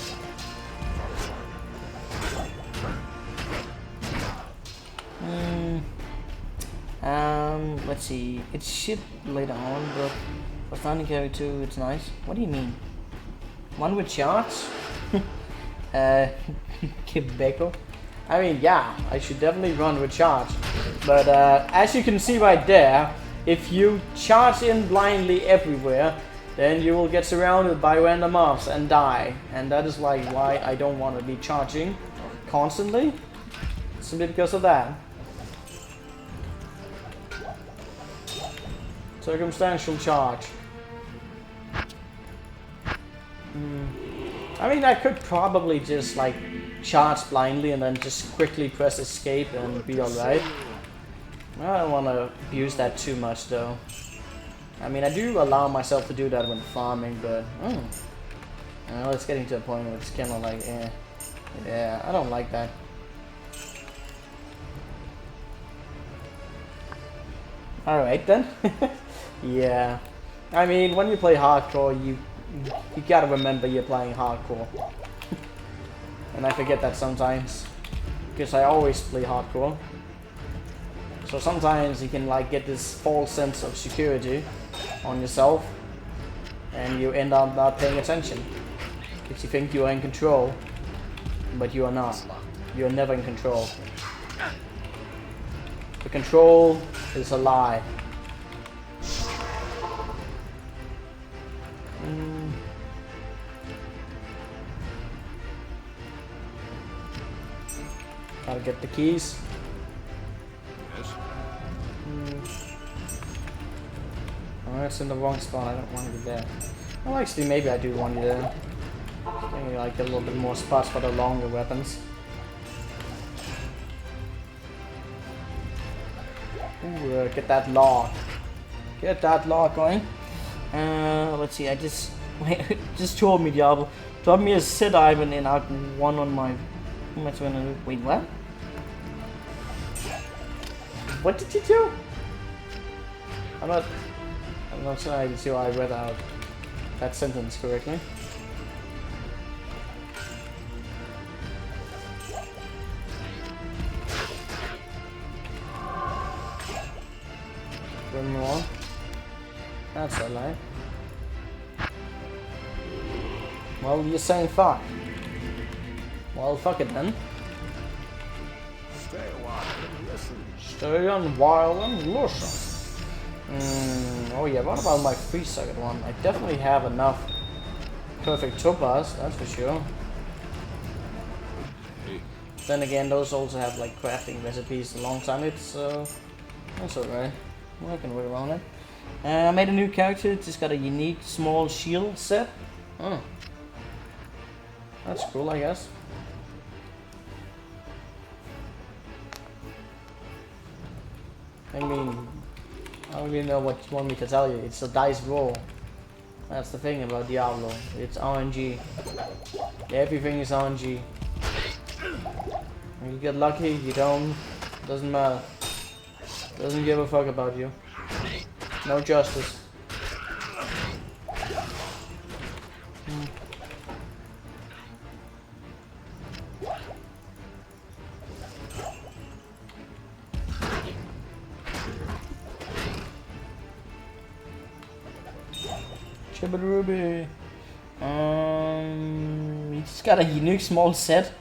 Let's see. It's shit later on, but for starting carry 2, it's nice. What do you mean? One with charts? Quebeco. I mean, yeah, I should definitely run with charge. But as you can see right there, if you charge in blindly everywhere, then you will get surrounded by random mobs and die. And that is like why I don't want to be charging constantly. Simply because of that. Circumstantial charge. I mean, I could probably just like charge blindly and then just quickly press escape and be alright. I don't want to abuse that too much though. I mean, I do allow myself to do that when farming, but it's getting to a point where it's kind of like, yeah, I don't like that. Alright then. Yeah. I mean, when you play hardcore, you gotta remember you're playing hardcore. And I forget that sometimes, because I always play hardcore. So sometimes you can like get this false sense of security on yourself, and you end up not paying attention. Because you think you are in control, but you are not. You are never in control. The control is a lie. Gotta get the keys. Oh, it's in the wrong spot. I don't want to be there. Well, actually, maybe I do want you there. Maybe like a little bit more spots for the longer weapons. Ooh, get that law. Get that law going. Let's see. I just just told me, Diablo. Drop me a set item in Act 1 on my. Wait, what? What did you do? I'm not sure I read out that sentence correctly. One more. That's a lie. Well, you're saying fuck. Well, fuck it then. Stay a while and listen. Stay on while and listen. Oh yeah, what about my 3-second one? I definitely have enough perfect topaz, that's for sure. Then again, those also have like crafting recipes alongside it, so that's alright. I can work around it. I made a new character, just got a unique small shield set. Oh. That's cool, I guess. I mean, I don't really know what you want me to tell you. It's a dice roll. That's the thing about Diablo. It's RNG. Everything is RNG. When you get lucky, you don't. Doesn't matter. Doesn't give a fuck about you. No justice. Ruby. It's got a unique small set.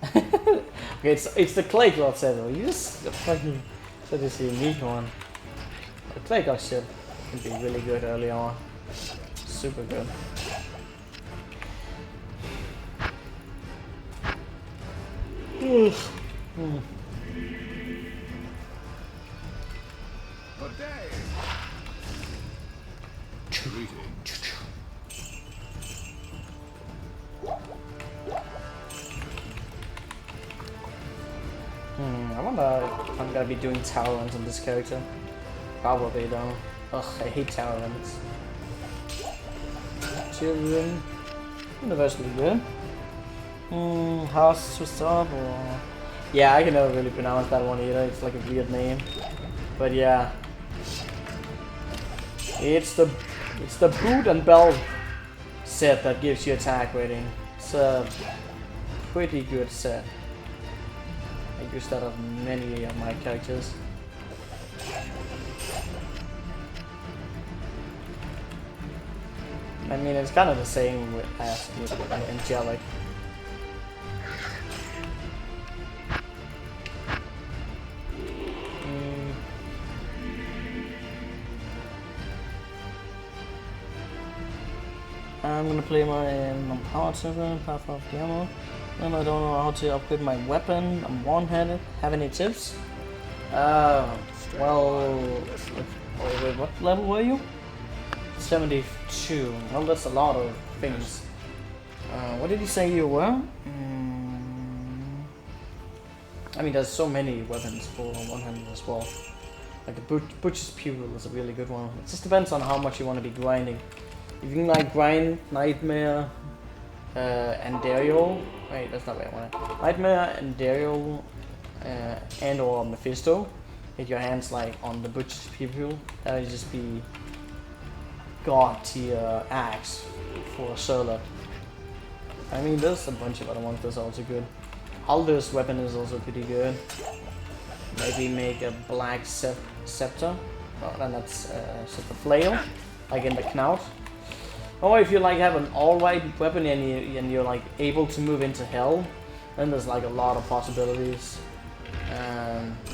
Okay, it's the clay cloth set. You just fucking said it's a unique one. The clay cloth set can be really good early on. Super good. Good day. Greetings. I wonder if I'm gonna be doing tower runs on this character. Probably though. Ugh, I hate tower runs. Children. Universally good. House to stop or... Yeah, I can never really pronounce that one either. It's like a weird name. But yeah. It's the boot and belt set that gives you attack rating. It's a pretty good set. I use that on many of my characters. I mean, it's kind of the same as with Angelic. I'm gonna play my power server, path of the ammo. And I don't know how to upgrade my weapon. I'm one-handed. Have any tips? Well, wait, what level were you? 72. Well, that's a lot of things. What did you say you were? I mean, there's so many weapons for one-handed as well. Like the Butcher's Pupil is a really good one. It just depends on how much you want to be grinding. If you can like grind Nightmare and Dario. Wait, that's not what I wanted. Nightmare and Dario and or Mephisto. Hit your hands like on the Butcher's Pupil. That would just be god tier axe for Zealot. I mean, there's a bunch of other ones that's also good. Alder's weapon is also pretty good. Maybe make a black scepter. Oh, then that's just a flail, like in the Knout. Or if you like have an all-white weapon and you're like able to move into hell, then there's like a lot of possibilities.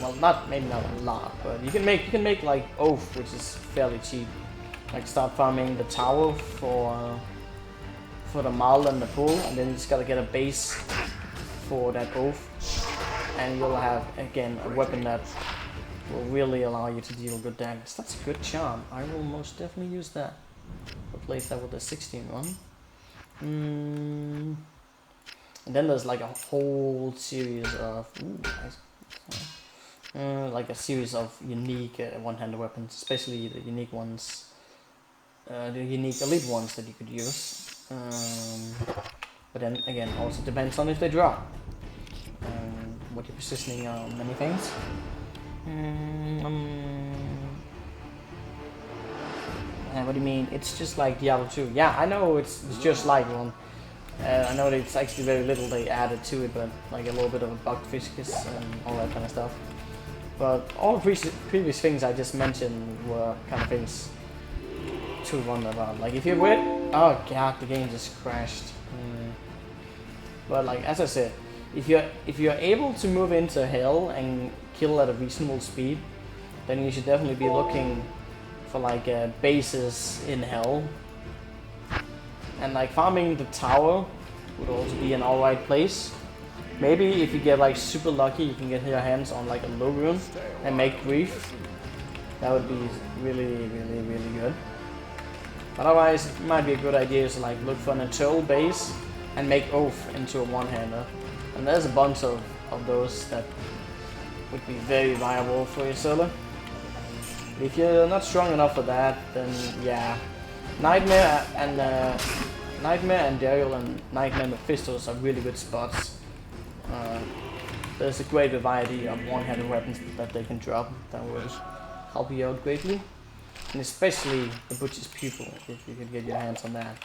Well, maybe not a lot, but you can make like Oath, which is fairly cheap. Like start farming the tower for the Mal and the Pool, and then you just gotta get a base for that Oath, and you'll have again a weapon that will really allow you to deal good damage. That's a good charm. I will most definitely use that. Replace that with a 16 one. And then there's like a whole series of like a series of unique one-handed weapons, especially the unique ones, the unique elite ones that you could use. But then again, also depends on if they drop. What you're positioning on many things. What do you mean? It's just like Diablo 2. Yeah, I know it's just like one. I know that it's actually very little they added to it, but like a little bit of a bug fixes and all that kind of stuff. But all the previous things I just mentioned were kind of things to wonder about. Like if you're with... Oh god, the game just crashed. But like as I said, if you're able to move into hell and kill at a reasonable speed, then you should definitely be looking for like bases in hell. And like farming the tower would also be an alright place. Maybe if you get like super lucky, you can get your hands on like a low rune and make grief. That would be really good. Otherwise, it might be a good idea to like look for an eternal base and make Oath into a one-hander. And there's a bunch of those that would be very viable for your Zealot. If you're not strong enough for that, then yeah, Nightmare and Daryl and Nightmare Mephistos are really good spots. There's a great variety of one-handed weapons that they can drop that will help you out greatly, and especially the Butcher's Pupil if you can get your hands on that.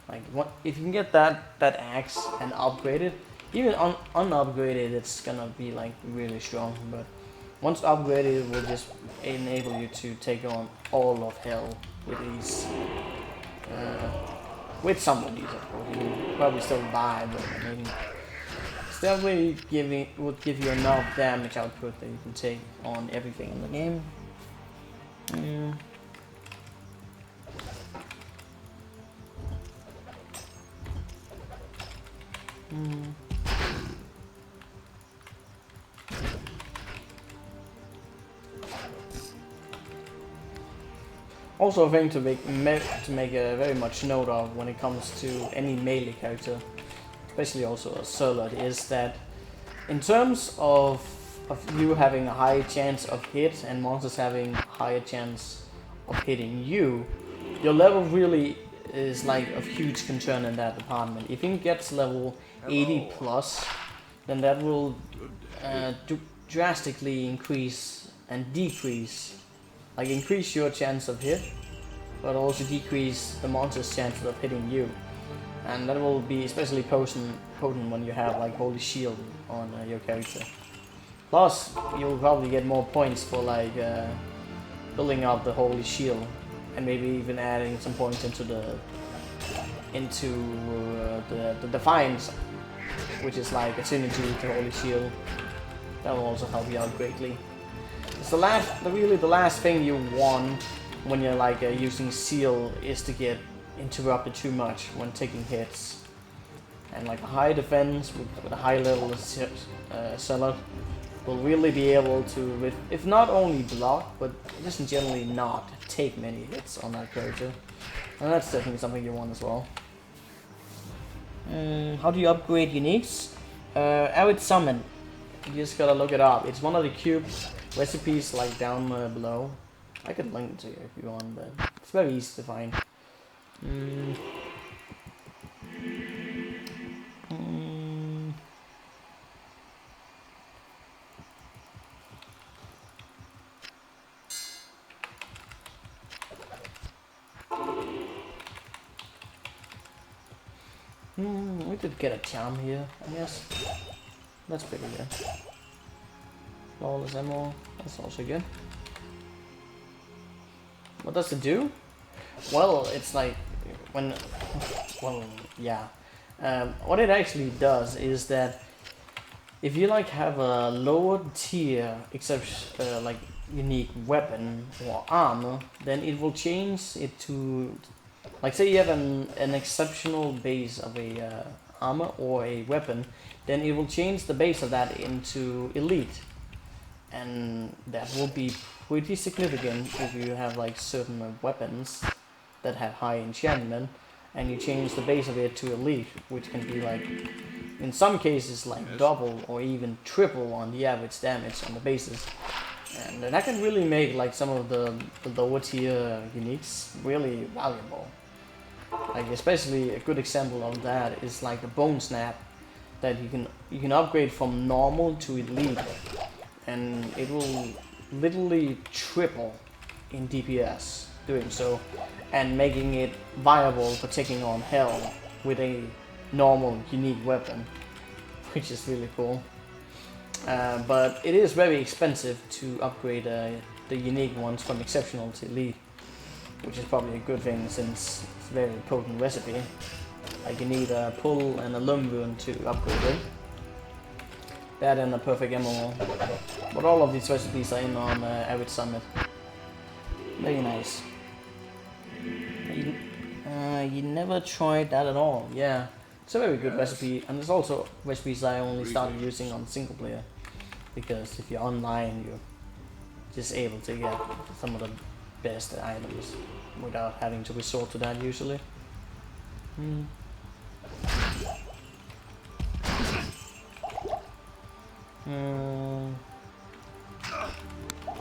Like, if you can get that axe and upgrade it, even unupgraded, it's gonna be like really strong. But once upgraded, it will just enable you to take on all of hell with ease. With some of these, of course. You will probably still die, but I mean, still would give you enough damage output that you can take on everything in the game. Also a thing to make a very much note of when it comes to any melee character, especially also a Zealot, is that in terms of you having a high chance of hit and monsters having higher chance of hitting you, your level really is like of huge concern in that department. If you get to level 80 plus, then that will drastically increase and decrease, like increase your chance of hit, but also decrease the monster's chances of hitting you. And that will be especially potent when you have like Holy Shield on your character. Plus, you'll probably get more points for like building up the Holy Shield, and maybe even adding some points into the Defiance, which is like a synergy to Holy Shield. That will also help you out greatly. It's really the last thing you want when you're like using Seal is to get interrupted too much when taking hits. And like a high defense with a high level Zealot will really be able to, if not only block, but just generally not take many hits on that character. And that's definitely something you want as well. How do you upgrade uniques? Arid Summon. You just gotta look it up. It's one of the cube recipes like down below. I could link it to you if you want, but it's very easy to find. We could get a charm here, I guess. That's pretty good. Flawless ammo, that's also good. What does it do? Well, it's like what it actually does is that if you like have a lower tier like unique weapon or armor, then it will change it to, like, say you have an exceptional base of a armor or a weapon, then it will change the base of that into elite, and that will be pretty significant if you have like certain weapons that have high enchantment, and you change the base of it to elite, which can be like, in some cases, like double or even triple on the average damage on the bases. And that can really make like some of the lower tier uniques really valuable. Like, especially a good example of that is like the Bone Snap, that you can upgrade from normal to elite, and it will literally triple in DPS doing so, and making it viable for taking on hell with a normal unique weapon, which is really cool. But it is very expensive to upgrade the unique ones from exceptional to elite, which is probably a good thing since it's a very potent recipe. Like, you need a pull and a lump wound to upgrade it. That and a perfect MMO. But all of these recipes are in on Arid Summit. Very nice. You never tried that at all. Yeah, it's a very good recipe, and there's also recipes I only started using on single player, because if you're online, you're just able to get some of the best items without having to resort to that usually.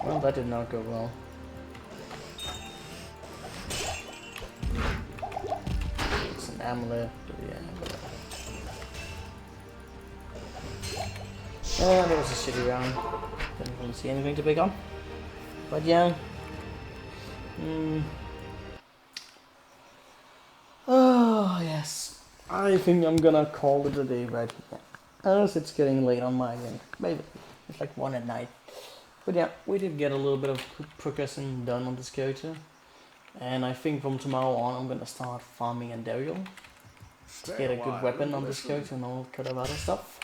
Well, that did not go well. amulet. Yeah. There was a city around. Didn't really see anything to pick on. But yeah. Oh yes. I think I'm gonna call it a day right here. As it's getting late on my end. Maybe it's like 1 at night. But yeah, we did get a little bit of progression done on this character. And I think from tomorrow on I'm gonna start farming and Daryl. Get a good weapon on this character and all kind of other stuff.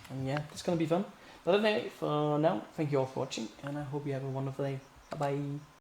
And yeah, it's gonna be fun. But anyway, for now, thank you all for watching, and I hope you have a wonderful day. Bye bye.